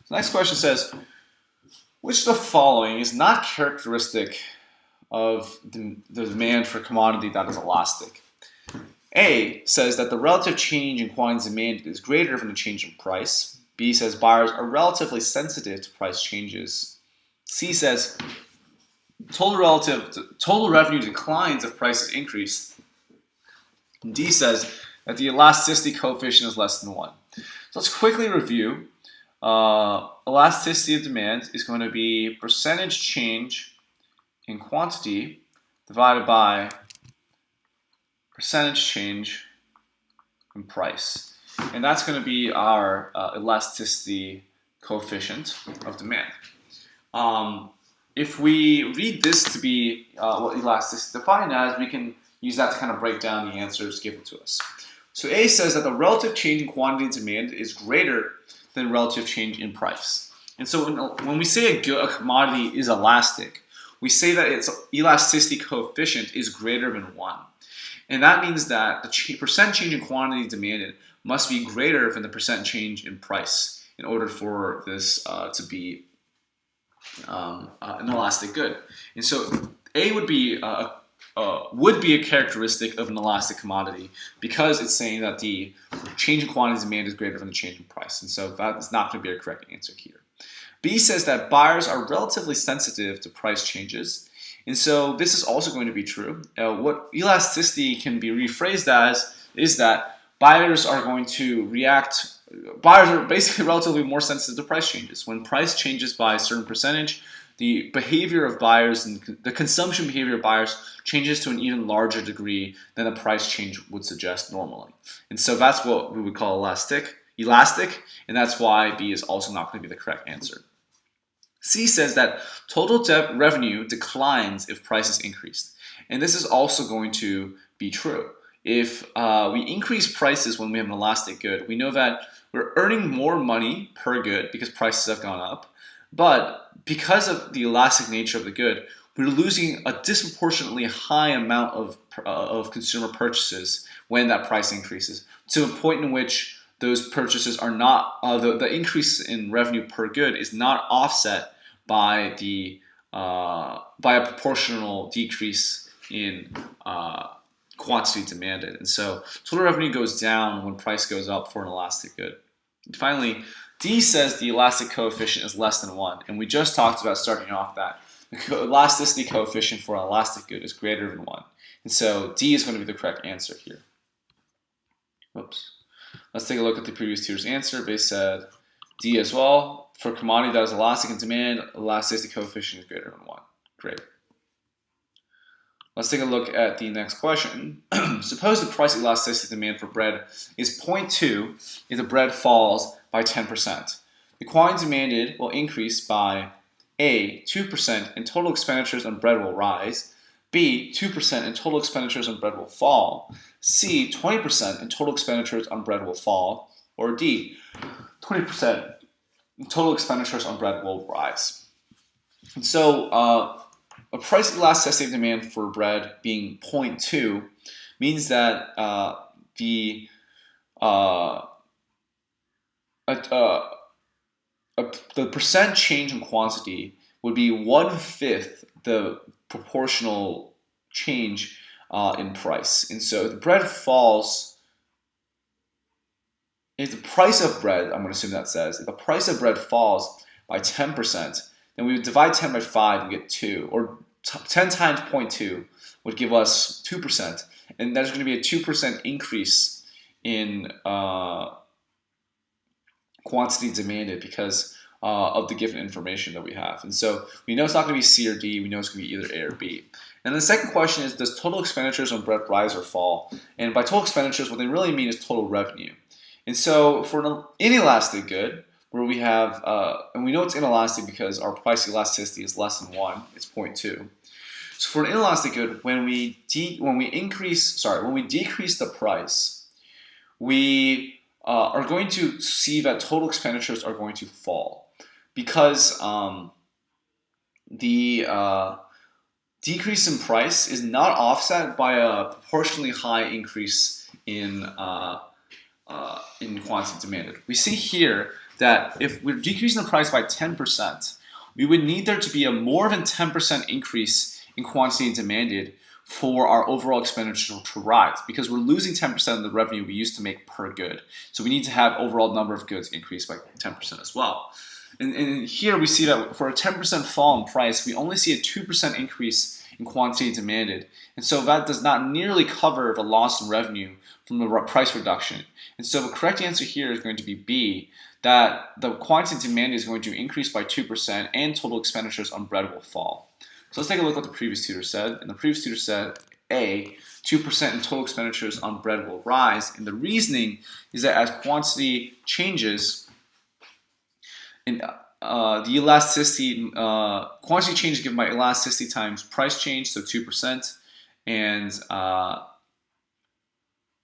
The next question says, which of the following is not characteristic of the demand for commodity that is elastic? A says that the relative change in quantity demanded is greater than the change in price. B says buyers are relatively sensitive to price changes. C says total revenue declines if prices increase. And D says that the elasticity coefficient is less than 1. So let's quickly review. Elasticity of demand is going to be percentage change in quantity divided by percentage change in price. And that's going to be our elasticity coefficient of demand. if we read this to be what elasticity is defined as, we can use that to kind of break down the answers given to us. So A says that the relative change in quantity and demand is greater than relative change in price. And so when we say a commodity is elastic, we say that its elasticity coefficient is greater than 1. And that means that the percent change in quantity demanded must be greater than the percent change in price in order for this to be an elastic good. And so A would be a characteristic of an elastic commodity because it's saying that the change in quantity demand is greater than the change in price. And so that is not going to be a correct answer here. B says that buyers are relatively sensitive to price changes. And so this is also going to be true. What elasticity can be rephrased as is that buyers are basically relatively more sensitive to price changes. When price changes by a certain percentage, the behavior of buyers and the consumption behavior of buyers changes to an even larger degree than a price change would suggest normally. And so that's what we would call elastic, and that's why B is also not going to be the correct answer. C says that total revenue declines if prices increased. And this is also going to be true. If we increase prices when we have an elastic good, we know that we're earning more money per good because prices have gone up. But because of the elastic nature of the good, we're losing a disproportionately high amount of consumer purchases when that price increases, to a point in which those purchases are not, the increase in revenue per good is not offset by a proportional decrease in quantity demanded. And so total revenue goes down when price goes up for an elastic good. And finally, D says the elastic coefficient is less than 1. And we just talked about starting off that the elasticity coefficient for an elastic good is greater than 1. And so D is going to be the correct answer here. Whoops. Let's take a look at the previous tutor's answer. They said D as well. For a commodity that is elastic in demand, elasticity coefficient is greater than 1. Great. Let's take a look at the next question. Suppose the price elasticity demand for bread is 0.2 if the bread falls by 10%. The quantity demanded will increase by A, 2% and total expenditures on bread will rise, B, 2% and total expenditures on bread will fall, C, 20% and total expenditures on bread will fall, or D, 20% and total expenditures on bread will rise. And so a price elasticity demand for bread being 0.2 means that the percent change in quantity would be 1/5 the proportional change in price. And so if the bread falls, if the price of bread, I'm going to assume that says, if the price of bread falls by 10%, then we would divide 10 by 5 and get 2, or 10 times 0.2 would give us 2%, and there's going to be a 2% increase in quantity demanded because of the given information that we have. And so we know it's not going to be C or D, we know it's going to be either A or B. And the second question is, does total expenditures on bread rise or fall? And by total expenditures, what they really mean is total revenue. And so for an inelastic good, where we have, and we know it's inelastic because our price elasticity is less than 1, it's 0.2. So for an inelastic good, when we decrease the price, we are going to see that total expenditures are going to fall because the decrease in price is not offset by a proportionally high increase in quantity demanded. We see here that if we're decreasing the price by 10%, we would need there to be a more than 10% increase in quantity demanded for our overall expenditure to rise, because we're losing 10% of the revenue we used to make per good. So we need to have overall number of goods increase by 10% as well. And here we see that for a 10% fall in price, we only see a 2% increase in quantity demanded. And so that does not nearly cover the loss in revenue from the price reduction. And so the correct answer here is going to be B, that the quantity demanded is going to increase by 2% and total expenditures on bread will fall. So let's take a look at what the previous tutor said. And the previous tutor said A, 2% in total expenditures on bread will rise. And the reasoning is that as quantity changes, the elasticity, quantity change is given by elasticity times price change, so 2%, and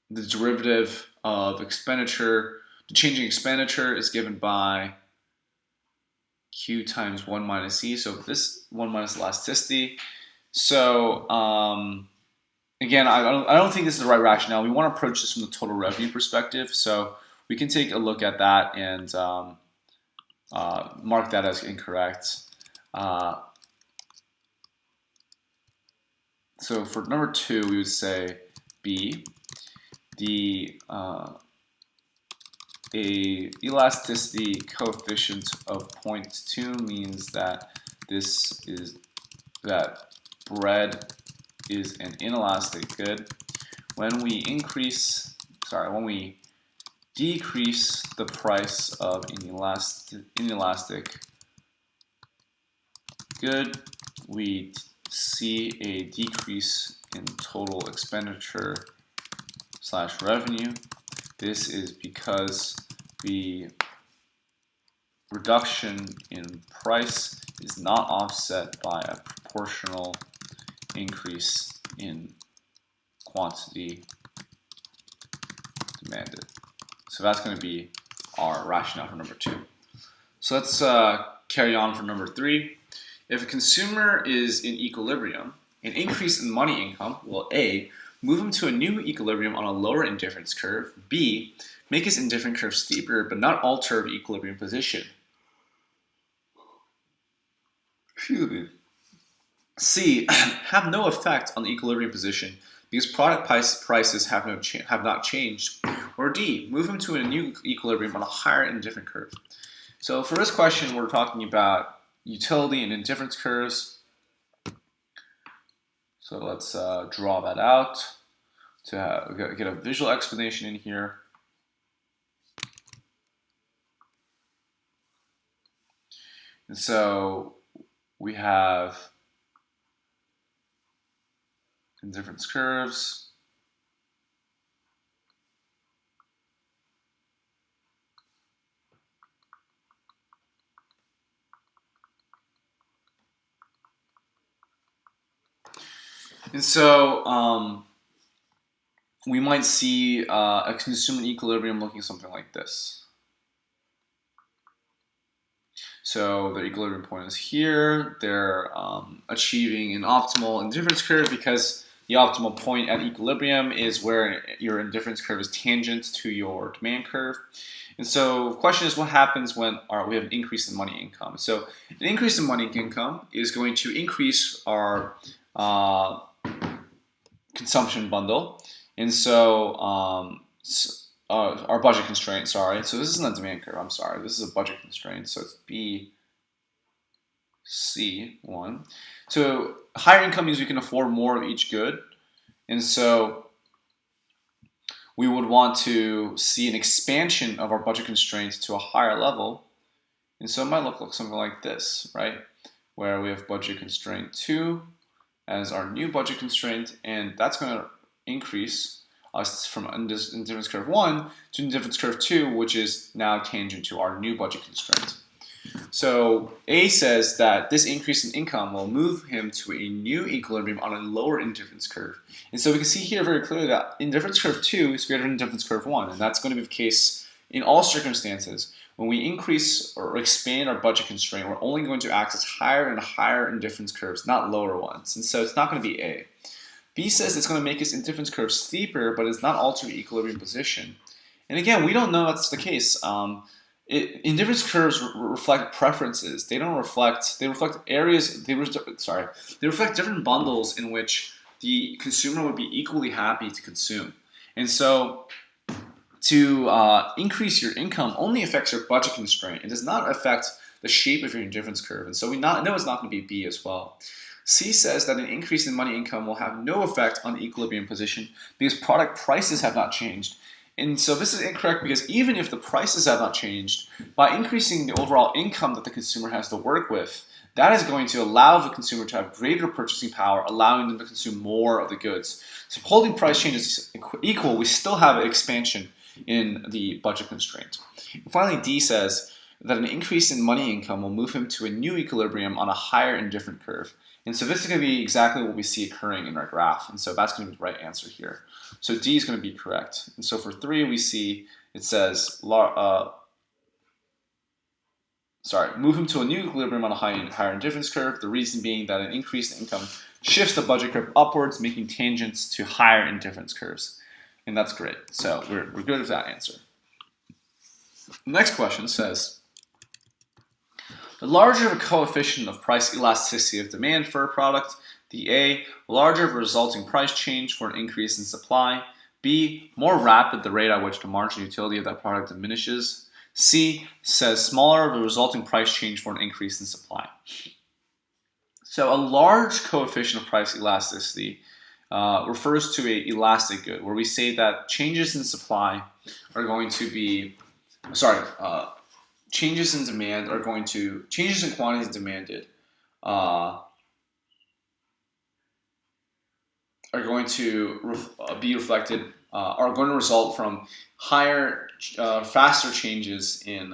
the derivative of expenditure, the changing expenditure is given by Q times 1 minus E, so this 1 minus elasticity. So again, I don't think this is the right rationale. We want to approach this from the total revenue perspective, so we can take a look at that and mark that as incorrect. So for number 2, we would say B. The a elasticity coefficient of 0.2 means that that bread is an inelastic good. When we decrease the price of an inelastic good, we see a decrease in total expenditure / revenue. This is because the reduction in price is not offset by a proportional increase in quantity demanded. So that's going to be our rationale for number 2. So let's carry on for number 3. If a consumer is in equilibrium, an increase in money income will A, move him to a new equilibrium on a lower indifference curve, B, make his indifference curve steeper but not alter the equilibrium position. C, have no effect on the equilibrium position because product prices have not changed. Or D, move him to a new equilibrium on a higher indifference curve. So for this question, we're talking about utility and indifference curves. So let's draw that out to get a visual explanation in here. And so we have indifference curves. And so we might see a consumer equilibrium looking something like this. So their equilibrium point is here. They're achieving an optimal indifference curve because the optimal point at equilibrium is where your indifference curve is tangent to your demand curve. And so the question is, what happens when we have an increase in money income? So an increase in money income is going to increase our consumption bundle, and so our budget constraint, sorry. So this isn't a demand curve, I'm sorry. This is a budget constraint, so it's BC1. So higher income means we can afford more of each good, and so we would want to see an expansion of our budget constraints to a higher level, and so it might look like something like this, right? Where we have budget constraint 2 as our new budget constraint, and that's going to increase us from indifference curve 1 to indifference curve 2, which is now tangent to our new budget constraint. So A says that this increase in income will move him to a new equilibrium on a lower indifference curve. And so we can see here very clearly that indifference curve 2 is greater than indifference curve 1, and that's going to be the case in all circumstances. When we increase or expand our budget constraint, we're only going to access higher and higher indifference curves, not lower ones. And so it's not going to be A. B says it's going to make his indifference curve steeper, but it's not alter the equilibrium position. And again, we don't know that's the case. Indifference curves reflect preferences. They don't reflect. They reflect areas. They reflect different bundles in which the consumer would be equally happy to consume. And so, to increase your income only affects your budget constraint. It does not affect the shape of your indifference curve. And so we know it's not going to be B as well. C says that an increase in money income will have no effect on the equilibrium position because product prices have not changed. And so this is incorrect because even if the prices have not changed, by increasing the overall income that the consumer has to work with, that is going to allow the consumer to have greater purchasing power, allowing them to consume more of the goods. So holding price changes equal, we still have an expansion in the budget constraint. And finally, D says that an increase in money income will move him to a new equilibrium on a higher indifferent curve. And so this is going to be exactly what we see occurring in our graph. And so that's going to be the right answer here. So D is going to be correct. And so for 3, we see it says, move him to a new equilibrium on a higher indifference curve. The reason being that an increase in income shifts the budget curve upwards, making tangents to higher indifference curves. And that's great. So we're good with that answer. The next question says, the larger the coefficient of price elasticity of demand for a product, the A, larger the resulting price change for an increase in supply, B, more rapid the rate at which the marginal utility of that product diminishes, C says smaller the resulting price change for an increase in supply. So a large coefficient of price elasticity refers to an elastic good, where we say that changes in supply are going to be, changes in demand are going to, changes in quantities demanded are going to be reflected, are going to result from higher, faster changes in,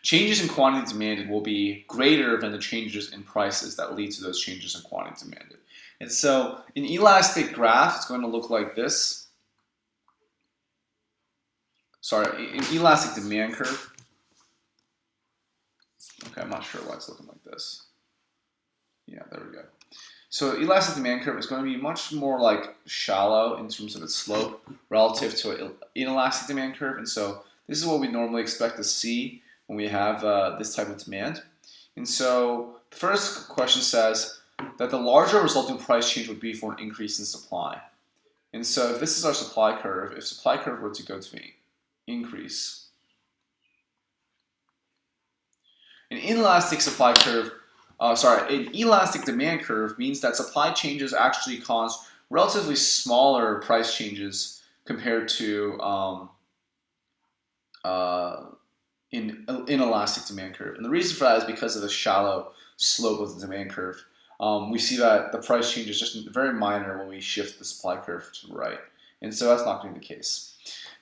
changes in quantity demanded will be greater than the changes in prices that lead to those changes in quantity demanded. And so an elastic graph is going to look like this. An elastic demand curve. Okay, I'm not sure why it's looking like this. Yeah, there we go. So elastic demand curve is going to be much more like shallow in terms of its slope relative to an inelastic demand curve. And so this is what we normally expect to see when we have this type of demand. And so the first question says that the larger resulting price change would be for an increase in supply. And so if this is our supply curve, if supply curve were to go to increase, an inelastic supply curve, an elastic demand curve means that supply changes actually cause relatively smaller price changes compared to inelastic demand curve. And the reason for that is because of the shallow slope of the demand curve. We see that the price change is just very minor when we shift the supply curve to the right. And so that's not going to be the case.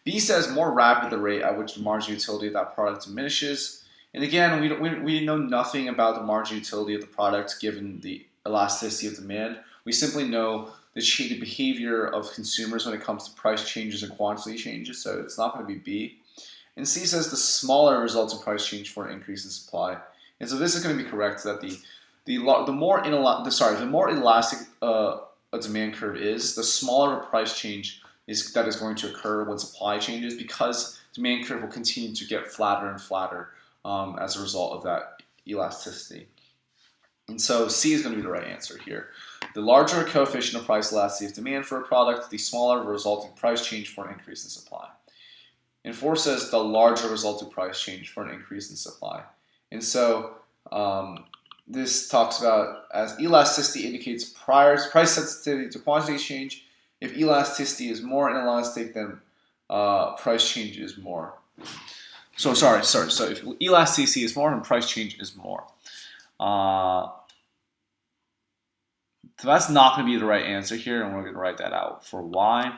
B says more rapid the rate at which the marginal utility of that product diminishes. And again, we know nothing about the marginal utility of the product given the elasticity of demand. We simply know the behavior of consumers when it comes to price changes and quantity changes, so it's not going to be B. And C says the smaller resulting price change for an increase in supply. And so this is going to be correct, that the more elastic a demand curve is, the smaller a price change that is going to occur when supply changes, because demand curve will continue to get flatter and flatter as a result of that elasticity. And so C is going to be the right answer here. The larger a coefficient of price elasticity of demand for a product, the smaller the resulting price change for an increase in supply. And 4 says the larger resulting price change for an increase in supply. And so this talks about, as elasticity indicates price sensitivity to quantity change. If elasticity is more inelastic, then price change is more. So if elasticity is more, then price change is more. So that's not going to be the right answer here, and we're going to write that out for Y.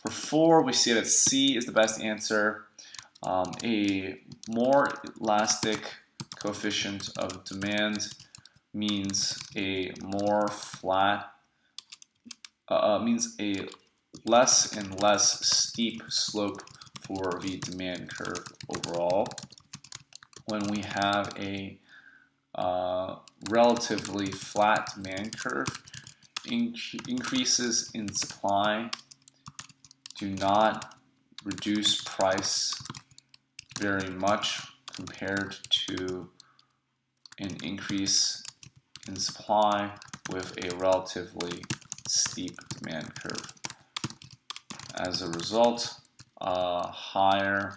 For 4, we see that C is the best answer. A more elastic coefficient of demand means a more flat, means a less and less steep slope for the demand curve overall. When we have a relatively flat demand curve, increases in supply do not reduce price very much compared to an increase in supply with a relatively steep demand curve. As a result, a higher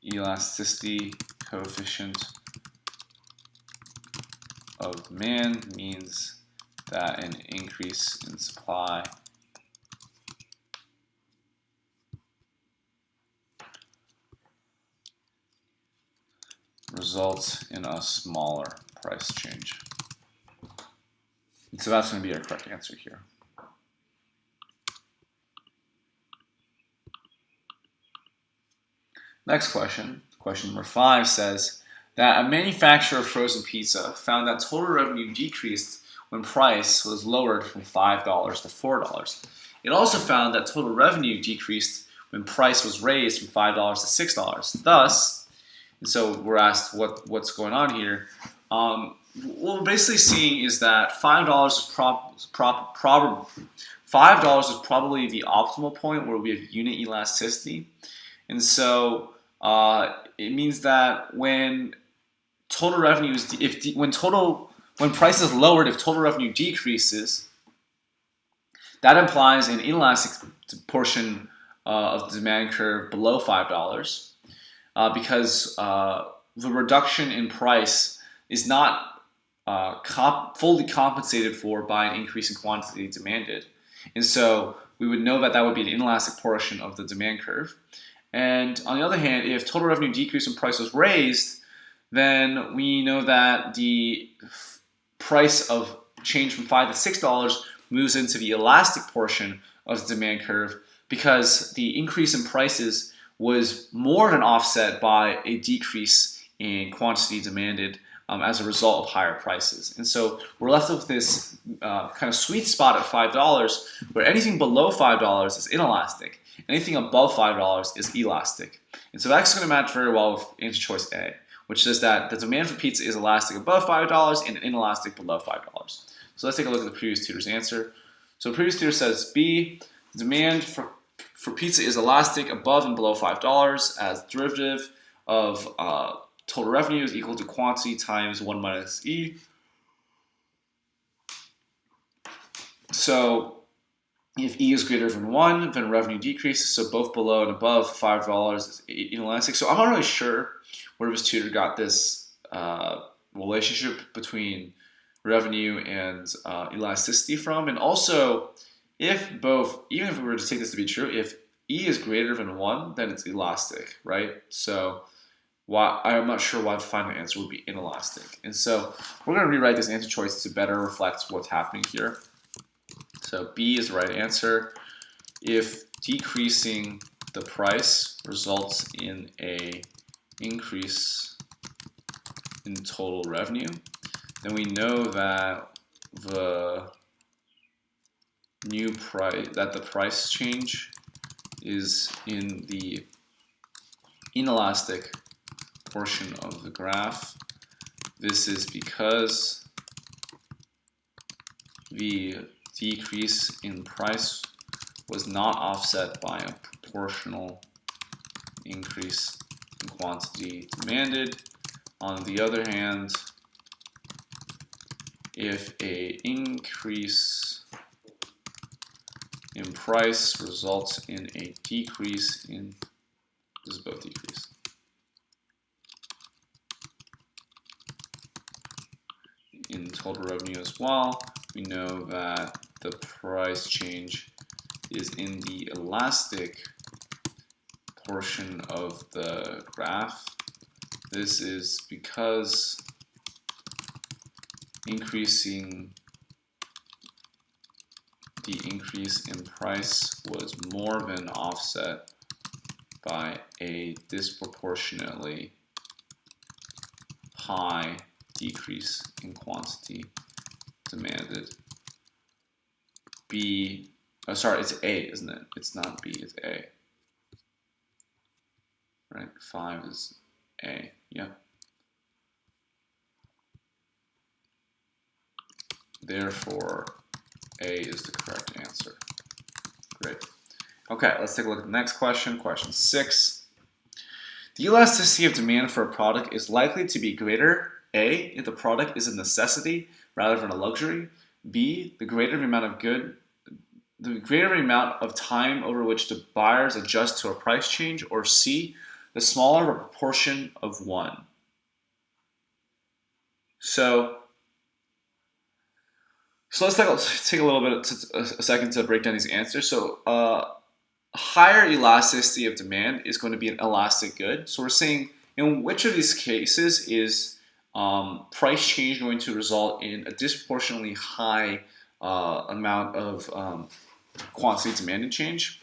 elasticity coefficient of demand means that an increase in supply results in a smaller price change. And so that's going to be our correct answer here. Next question, question number 5 says that a manufacturer of frozen pizza found that total revenue decreased when price was lowered from $5 to $4. It also found that total revenue decreased when price was raised from $5 to $6. Thus, and so we're asked what's going on here. What we're basically seeing is that $5 is $5 is probably the optimal point where we have unit elasticity, and so it means that when total revenue is when price is lowered, if total revenue decreases, that implies an inelastic portion of the demand curve below $5 because the reduction in price is not fully compensated for by an increase in quantity demanded. And so we would know that that would be an inelastic portion of the demand curve. And on the other hand, if total revenue decreased and price was raised, then we know that the price of change from $5 to $6 moves into the elastic portion of the demand curve because the increase in prices was more than offset by a decrease in quantity demanded as a result of higher prices. And so we're left with this kind of sweet spot at $5 where anything below $5 is inelastic. Anything above $5 is elastic. And so that's going to match very well with answer choice A, which says that the demand for pizza is elastic above $5 and inelastic below $5. So let's take a look at the previous tutor's answer. So the previous tutor says B, the demand for pizza is elastic above and below $5 as derivative of total revenue is equal to quantity times 1 minus E. So if E is greater than 1, then revenue decreases. So both below and above $5 is inelastic. So I'm not really sure where this tutor got this relationship between revenue and elasticity from. And also, if both, even if we were to take this to be true, if E is greater than 1, then it's elastic, right? So I'm not sure why the final answer would be inelastic. And so we're going to rewrite this answer choice to better reflect what's happening here. So B is the right answer. If decreasing the price results in a increase in total revenue, then we know that the the price change is in the inelastic portion of the graph. This is because the decrease in price was not offset by a proportional increase in quantity demanded. On the other hand, if an increase in price results in a decrease in, this is both decrease, in total revenue as well, we know that the price change is in the elastic portion of the graph. This is because the increase in price was more than offset by a disproportionately high decrease in quantity demanded. B, oh sorry, it's A, isn't it? It's not B, it's A. Right, 5 is A, yeah. Therefore, A is the correct answer. Great. Okay, let's take a look at the next question, question 6. The elasticity of demand for a product is likely to be greater, A, if the product is a necessity rather than a luxury, B, the greater the amount of time over which the buyers adjust to a price change, or C, the smaller the proportion of 1. So let's take a second to break down these answers. So higher elasticity of demand is going to be an elastic good. So we're saying in which of these cases is price change going to result in a disproportionately high amount of quantity demanded change?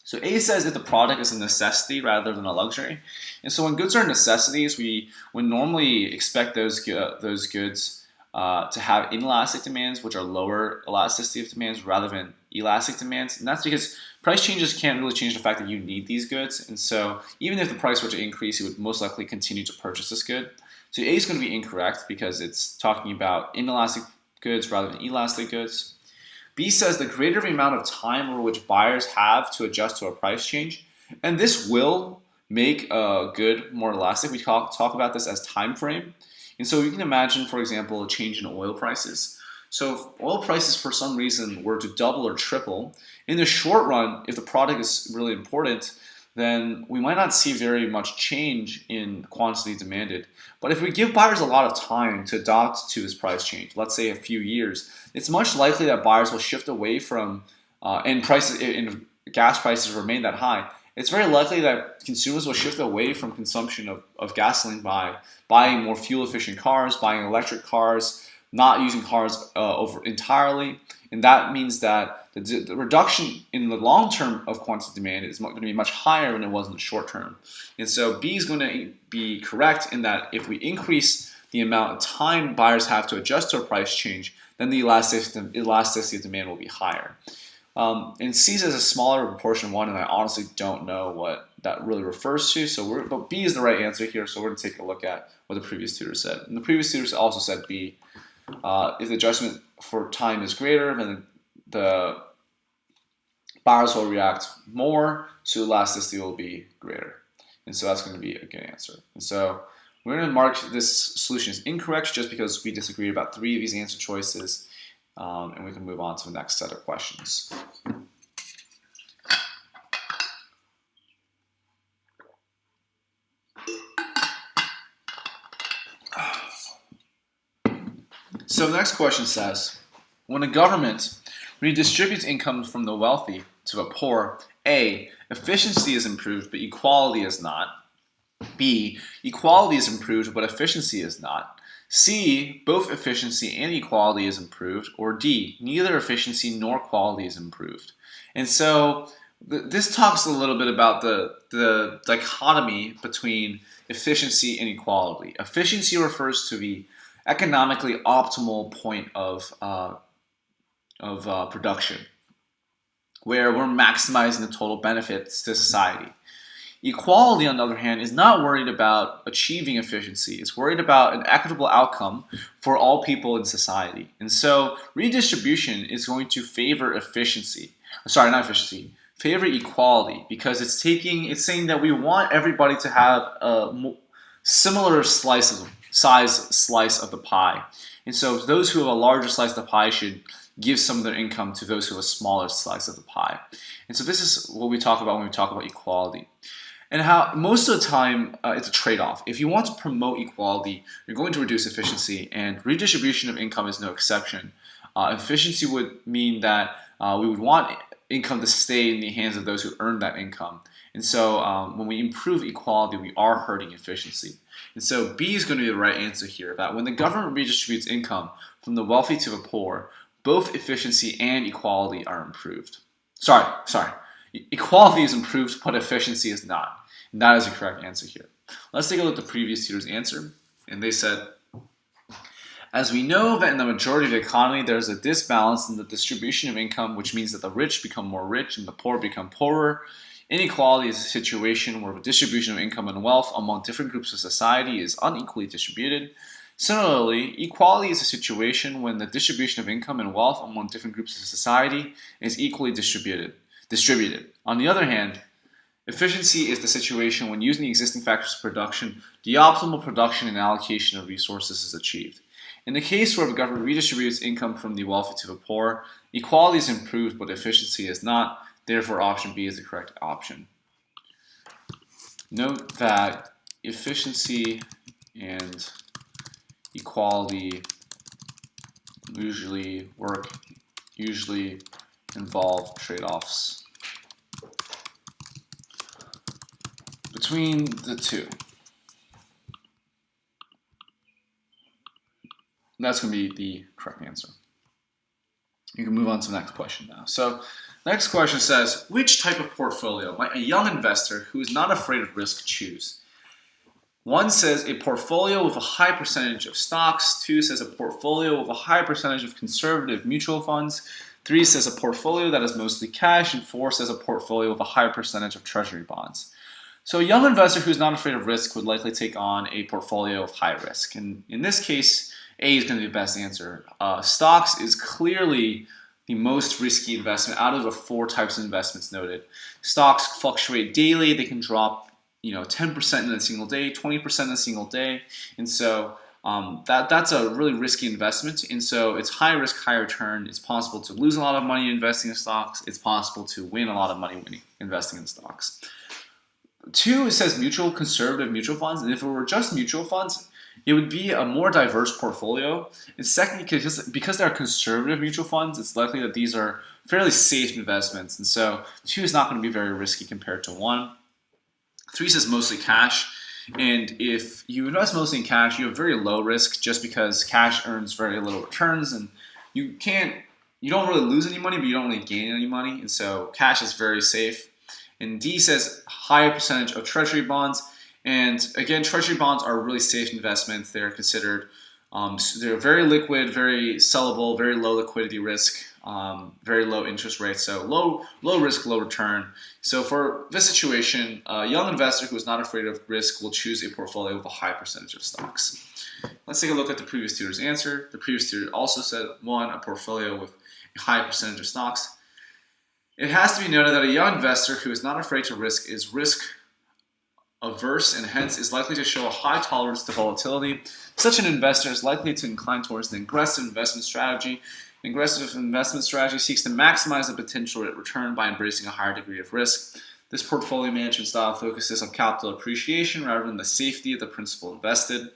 So A says if the product is a necessity rather than a luxury. And so when goods are necessities, we would normally expect those goods to have inelastic demands, which are lower elasticity of demands rather than elastic demands. And that's because price changes can't really change the fact that you need these goods. And so even if the price were to increase, you would most likely continue to purchase this good. So A is going to be incorrect because it's talking about inelastic goods rather than elastic goods. B says the greater the amount of time over which buyers have to adjust to a price change, and this will make a good more elastic. We talk about this as time frame. And so you can imagine, for example, a change in oil prices. So if oil prices for some reason were to double or triple, in the short run, if the product is really important, then we might not see very much change in quantity demanded. But if we give buyers a lot of time to adapt to this price change, let's say a few years, it's much likely that buyers will shift away from, and gas prices remain that high, it's very likely that consumers will shift away from consumption of gasoline by buying more fuel-efficient cars, buying electric cars, not using cars over entirely. And that means that the reduction in the long term of quantity demand is going to be much higher than it was in the short term. And so B is going to be correct in that if we increase the amount of time buyers have to adjust to a price change, then the elasticity of demand will be higher. And C says a smaller proportion of one, and I honestly don't know what that really refers to. But B is the right answer here, so we're going to take a look at what the previous tutor said. And the previous tutor also said B. If the adjustment for time is greater, then the buyers will react more, so elasticity will be greater. And so that's going to be a good answer. And so we're going to mark this solution as incorrect just because we disagreed about 3 of these answer choices. And we can move on to the next set of questions. So the next question says, when a government redistributes income from the wealthy to the poor, A, efficiency is improved but equality is not. B, equality is improved but efficiency is not. C, both efficiency and equality is improved. Or D, neither efficiency nor quality is improved. And so this talks a little bit about the dichotomy between efficiency and equality. Efficiency refers to the economically optimal point of production, where we're maximizing the total benefits to society. Equality, on the other hand, is not worried about achieving efficiency. It's worried about an equitable outcome for all people in society. And so redistribution is going to favor efficiency. Sorry, not efficiency. Favor equality, because it's saying that we want everybody to have a similar size slice of the pie. And so those who have a larger slice of the pie should give some of their income to those who have a smaller slice of the pie. And so this is what we talk about when we talk about equality. And how most of the time it's a trade-off. If you want to promote equality, you're going to reduce efficiency, and redistribution of income is no exception. Efficiency would mean that we would want income to stay in the hands of those who earn that income. And so when we improve equality, we are hurting efficiency. And so B is going to be the right answer here, that when the government redistributes income from the wealthy to the poor, both efficiency and equality are improved. Sorry. Equality is improved, but efficiency is not. And that is the correct answer here. Let's take a look at the previous tutor's answer. And they said, as we know that in the majority of the economy, there's a disbalance in the distribution of income, which means that the rich become more rich and the poor become poorer. Inequality is a situation where the distribution of income and wealth among different groups of society is unequally distributed. Similarly, equality is a situation when the distribution of income and wealth among different groups of society is equally distributed. On the other hand, efficiency is the situation when using the existing factors of production, the optimal production and allocation of resources is achieved. In the case where the government redistributes income from the wealthy to the poor, equality is improved but efficiency is not. Therefore, option B is the correct option. Note that efficiency and equality usually involve trade-offs between the two. And that's going to be the correct answer. You can move on to the next question now. So Next question says, which type of portfolio might a young investor who is not afraid of risk choose? 1 says a portfolio with a high percentage of stocks. 2 says a portfolio with a high percentage of conservative mutual funds. 3 says a portfolio that is mostly cash. And 4 says a portfolio with a high percentage of treasury bonds. So a young investor who's not afraid of risk would likely take on a portfolio of high risk. And in this case, A is going to be the best answer. Stocks is clearly the most risky investment out of the 4 types of investments noted. Stocks fluctuate daily. They can drop 10% in a single day, 20% in a single day. And so that's a really risky investment. And so it's high risk, high return. It's possible to lose a lot of money investing in stocks. It's possible to win a lot of money when investing in stocks. 2, it says conservative mutual funds. And if it were just mutual funds, it would be a more diverse portfolio. And secondly, because they're conservative mutual funds, it's likely that these are fairly safe investments. And so 2 is not going to be very risky compared to 1. 3 says mostly cash. And if you invest mostly in cash, you have very low risk just because cash earns very little returns. And you don't really lose any money, but you don't really gain any money. And so cash is very safe. And D says higher percentage of treasury bonds. And again, treasury bonds are really safe investments. They're considered, they're very liquid, very sellable, very low liquidity risk, very low interest rates. So low risk, low return. So for this situation, a young investor who is not afraid of risk will choose a portfolio with a high percentage of stocks. Let's take a look at the previous tutor's answer. The previous tutor also said 1, a portfolio with a high percentage of stocks. It has to be noted that a young investor who is not afraid to risk is risk averse and hence is likely to show a high tolerance to volatility. Such an investor is likely to incline towards the aggressive investment strategy. An aggressive investment strategy seeks to maximize the potential return by embracing a higher degree of risk. This portfolio management style focuses on capital appreciation rather than the safety of the principal invested.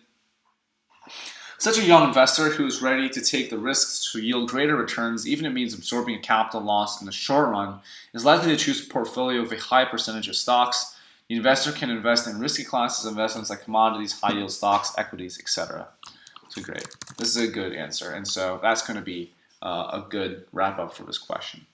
Such a young investor who is ready to take the risks to yield greater returns, even if it means absorbing a capital loss in the short run, is likely to choose a portfolio with a high percentage of stocks. The investor can invest in risky classes of investments like commodities, high-yield stocks, equities, etc. So great. This is a good answer, and so that's going to be a good wrap-up for this question.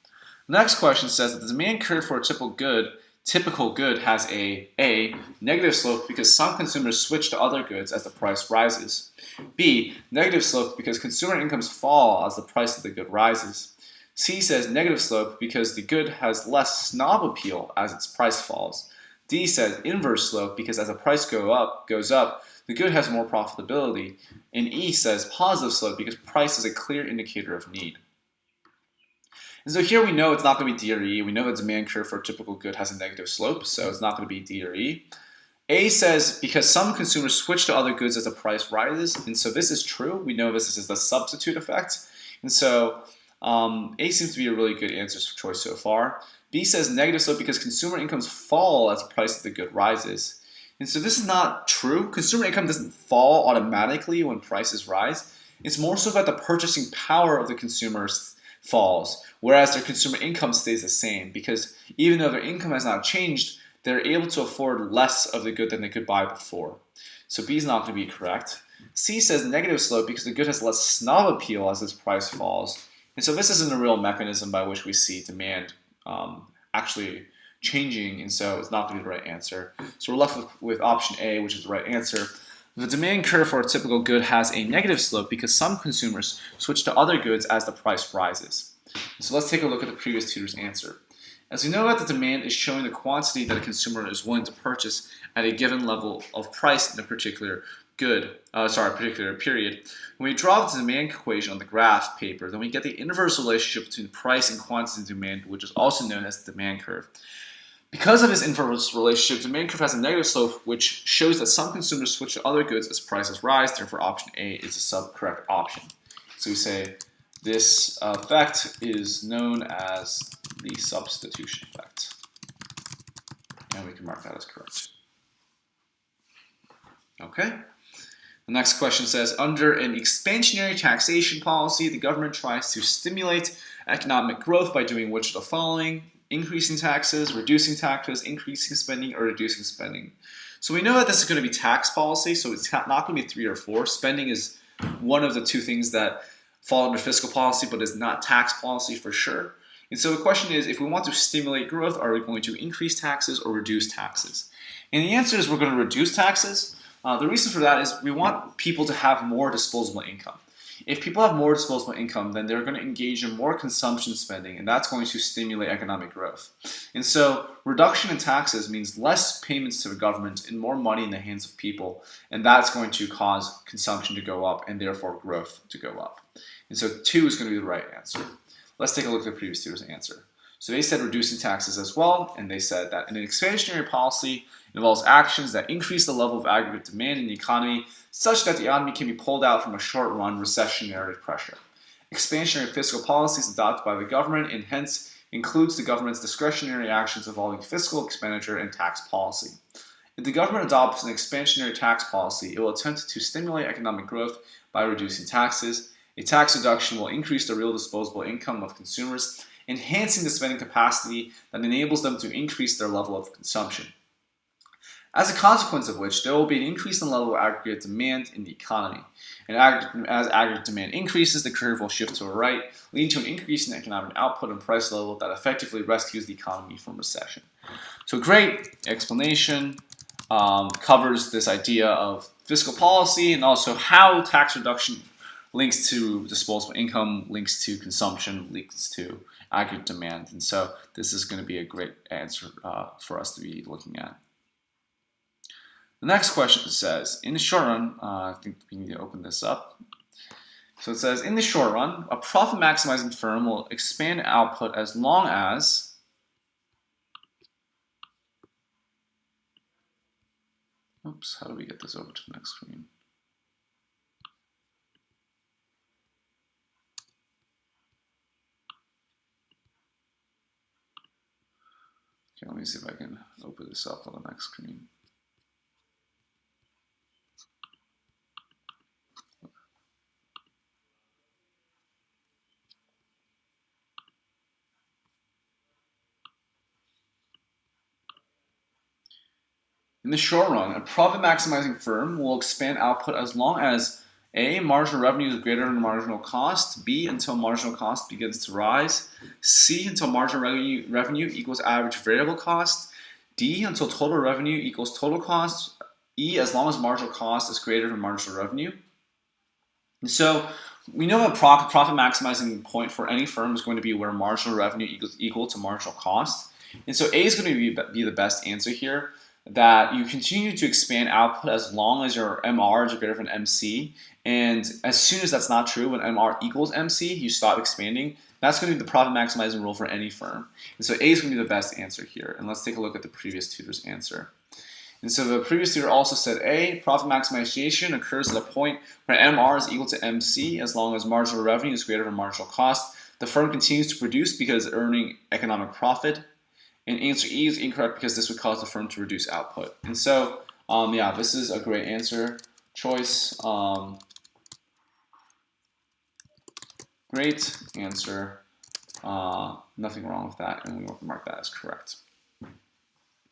The next question says that the demand curve for a typical good has a negative slope because some consumers switch to other goods as the price rises. B, negative slope because consumer incomes fall as the price of the good rises. C says negative slope because the good has less snob appeal as its price falls. D says inverse slope because as the price goes up, the good has more profitability. And E says positive slope because price is a clear indicator of need. And so here we know it's not going to be D or E. We know the demand curve for a typical good has a negative slope, so it's not going to be D or E. A says because some consumers switch to other goods as the price rises, and so this is true. We know this is the substitute effect. And so A seems to be a really good answer choice so far. B says negative slope because consumer incomes fall as the price of the good rises. And so this is not true. Consumer income doesn't fall automatically when prices rise. It's more so that the purchasing power of the consumers falls, whereas their consumer income stays the same because even though their income has not changed, they're able to afford less of the good than they could buy before. So B is not going to be correct. C says negative slope because the good has less snob appeal as its price falls. And so this isn't a real mechanism by which we see demand actually changing, and so it's not going to be the right answer. So we're left with option A, which is the right answer. The demand curve for a typical good has a negative slope because some consumers switch to other goods as the price rises. So let's take a look at the previous tutor's answer. As we know that the demand is showing the quantity that a consumer is willing to purchase at a given level of price in a particular particular period. When we draw the demand equation on the graph paper, then we get the inverse relationship between price and quantity demand, which is also known as the demand curve. Because of this inverse relationship, the demand curve has a negative slope, which shows that some consumers switch to other goods as prices rise. Therefore, option A is the sub-correct option. So we say this effect is known as the substitution effect. And we can mark that as correct. Okay. The next question says, under an expansionary taxation policy, the government tries to stimulate economic growth by doing which of the following? Increasing taxes, reducing taxes, increasing spending, or reducing spending. So we know that this is going to be tax policy, so it's not going to be 3 or 4. Spending is one of the 2 things that fall under fiscal policy, but is not tax policy for sure. And so the question is, if we want to stimulate growth, are we going to increase taxes or reduce taxes? And the answer is we're going to reduce taxes. The reason for that is we want people to have more disposable income. If people have more disposable income, then they're going to engage in more consumption spending, and that's going to stimulate economic growth. And so reduction in taxes means less payments to the government and more money in the hands of people, and that's going to cause consumption to go up and therefore growth to go up. And so 2 is going to be the right answer. Let's take a look at the previous tutor's answer. So they said reducing taxes as well, and they said that an expansionary policy involves actions that increase the level of aggregate demand in the economy such that the economy can be pulled out from a short-run recessionary pressure. Expansionary fiscal policies adopted by the government and hence includes the government's discretionary actions involving fiscal expenditure and tax policy. If the government adopts an expansionary tax policy, it will attempt to stimulate economic growth by reducing taxes. A tax reduction will increase the real disposable income of consumers, enhancing the spending capacity that enables them to increase their level of consumption. As a consequence of which, there will be an increase in the level of aggregate demand in the economy. And as aggregate demand increases, the curve will shift to the right, leading to an increase in economic output and price level that effectively rescues the economy from recession. So great explanation, covers this idea of fiscal policy and also how tax reduction links to disposable income, links to consumption, links to aggregate demand. And so this is going to be a great answer for us to be looking at. The next question says, in the short run, I think we need to open this up. So it says, in the short run, a profit maximizing firm will expand output as long as oops, how do we get this over to the next screen? Okay, let me see if I can open this up on the next screen. In the short run, a profit-maximizing firm will expand output as long as A, marginal revenue is greater than marginal cost, B, until marginal cost begins to rise, C, until marginal revenue equals average variable cost, D, until total revenue equals total cost, E, as long as marginal cost is greater than marginal revenue. And so we know that profit maximizing point for any firm is going to be where marginal revenue equals equal to marginal cost. And so A is going to be the best answer here, that you continue to expand output as long as your MR is greater than MC. And as soon as that's not true, when MR equals MC, you stop expanding. That's going to be the profit maximizing rule for any firm. And so A is going to be the best answer here. And let's take a look at the previous tutor's answer. And so the previous tutor also said A, profit maximization occurs at a point where MR is equal to MC as long as marginal revenue is greater than marginal cost. The firm continues to produce because it's earning economic profit. And answer E is incorrect because this would cause the firm to reduce output. And so, yeah, this is a great answer choice. Great answer. Nothing wrong with that, and we will mark that as correct.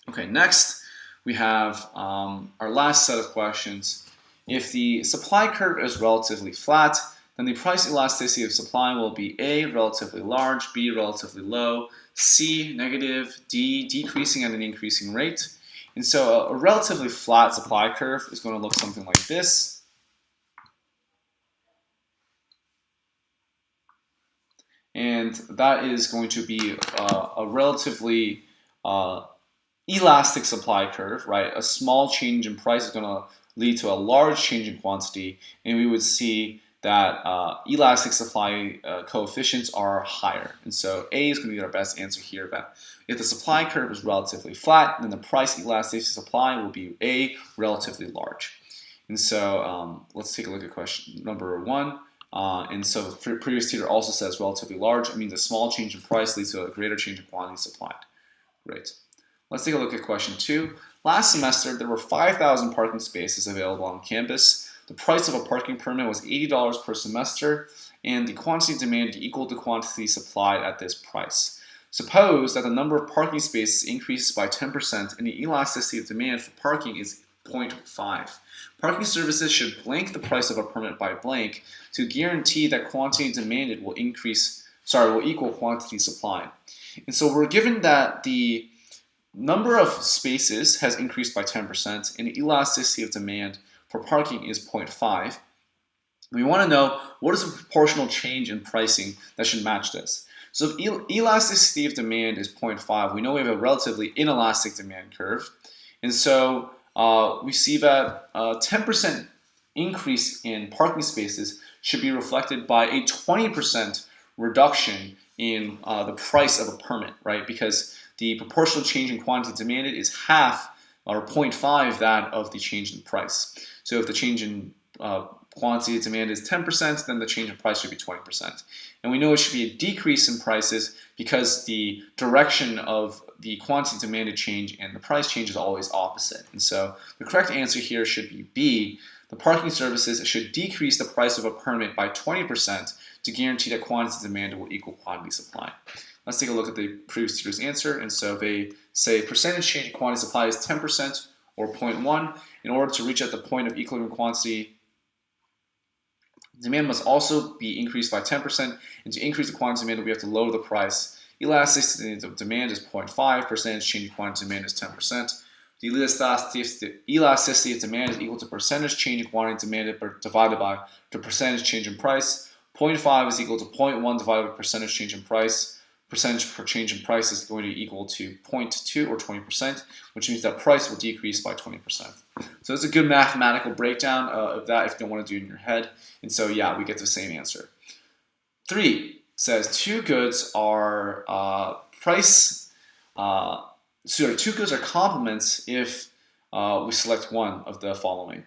Okay, next we have our last set of questions. If the supply curve is relatively flat, then the price elasticity of supply will be A, relatively large, B, relatively low, C, negative, D, decreasing at an increasing rate. And so a relatively flat supply curve is going to look something like this. And that is going to be a relatively elastic supply curve, right? A small change in price is going to lead to a large change in quantity, and we would see that elastic supply coefficients are higher. And so A is going to be our best answer here. That if the supply curve is relatively flat, then the price elasticity of supply will be A, relatively large. And so let's take a look at question number 1. And so the previous tutor also says relatively large. It means a small change in price leads to a greater change in quantity supplied. Great. Let's take a look at question 2. Last semester, there were 5,000 parking spaces available on campus. The price of a parking permit was $80 per semester, and the quantity demanded equal to quantity supplied at this price. Suppose that the number of parking spaces increases by 10% and the elasticity of demand for parking is 0.5. Parking services should blank the price of a permit by blank to guarantee that quantity demanded will increase will equal quantity supplied. And so we're given that the number of spaces has increased by 10% and the elasticity of demand for parking is 0.5. We want to know what is the proportional change in pricing that should match this. So if elasticity of demand is 0.5, we know we have a relatively inelastic demand curve. And so we see that a 10% increase in parking spaces should be reflected by a 20% reduction in the price of a permit, right? Because the proportional change in quantity demanded is half or 0.5 that of the change in price. So if the change in quantity demand is 10%, then the change in price should be 20%. And we know it should be a decrease in prices because the direction of the quantity demanded change and the price change is always opposite. And so the correct answer here should be B. The parking services should decrease the price of a permit by 20% to guarantee that quantity demanded will equal quantity supply. Let's take a look at the previous tutor's answer. And so they say percentage change in quantity supply is 10% or 0.1. In order to reach at the point of equilibrium quantity, demand must also be increased by 10%, and to increase the quantity demand, we have to lower the price. Elasticity of demand is 0.5, percentage change in quantity demand is 10%. The elasticity of demand is equal to percentage change in quantity demanded divided by the percentage change in price. 0.5 is equal to 0.1 divided by percentage change in price. Percentage per change in price is going to equal to 0.2 or 20%, which means that price will decrease by 20%. So it's a good mathematical breakdown of that if you don't want to do it in your head. And so yeah, we get the same answer. 3 says two goods are two goods are complements if we select one of the following.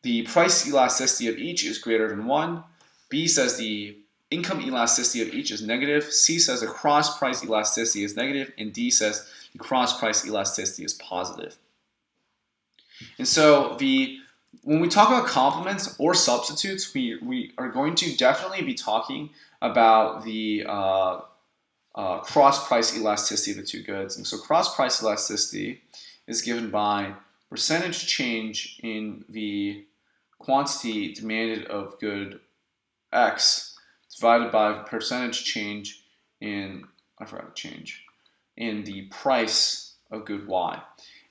The price elasticity of each is greater than 1. B says the income elasticity of each is negative. C says the cross price elasticity is negative. And D says the cross price elasticity is positive. And so when we talk about complements or substitutes, we are going to definitely be talking about the cross price elasticity of the two goods. And so cross price elasticity is given by percentage change in the quantity demanded of good X divided by percentage change in the price of good Y.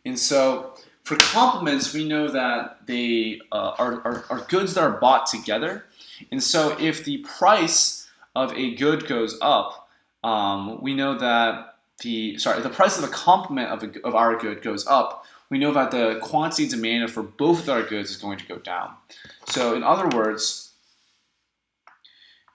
And so for complements, we know that they are goods that are bought together. And so if the price of a good goes up, we know that the price of a complement of our good goes up, we know that the quantity demanded for both of our goods is going to go down. So in other words,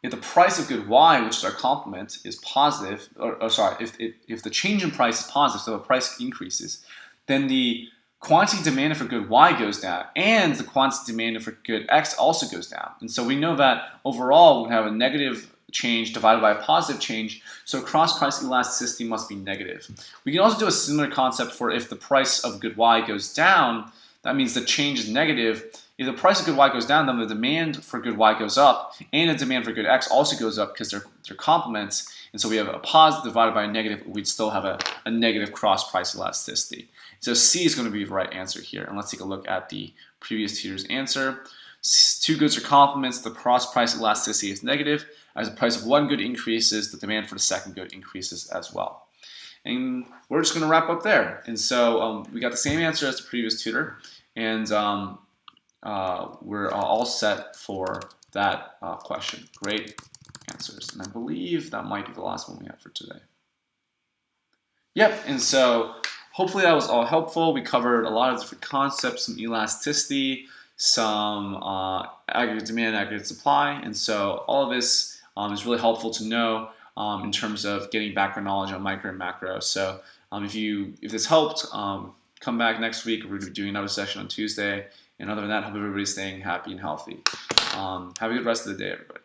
if the price of good Y, which is our complement, is positive, if the change in price is positive, so the price increases, then the quantity demanded for good Y goes down, and the quantity demanded for good X also goes down. And so we know that overall we have a negative change divided by a positive change, so cross price elasticity must be negative. We can also do a similar concept for if the price of good Y goes down, that means the change is negative. If the price of good Y goes down, then the demand for good Y goes up, and the demand for good X also goes up because they're complements. And so we have a positive divided by a negative, we'd still have a negative cross price elasticity. So C is going to be the right answer here. And let's take a look at the previous tutor's answer. Two goods are complements, the cross price elasticity is negative. As the price of one good increases, the demand for the second good increases as well. And we're just going to wrap up there. And so we got the same answer as the previous tutor. And we're all set for that question. Great answers. And I believe that might be the last one we have for today. Yep, and so hopefully that was all helpful. We covered a lot of different concepts, some elasticity, some aggregate demand, aggregate supply. And so all of this is really helpful to know in terms of getting background knowledge on micro and macro. So if this helped, come back next week. We're going to be doing another session on Tuesday. And other than that, hope everybody's staying happy and healthy. Have a good rest of the day, everybody.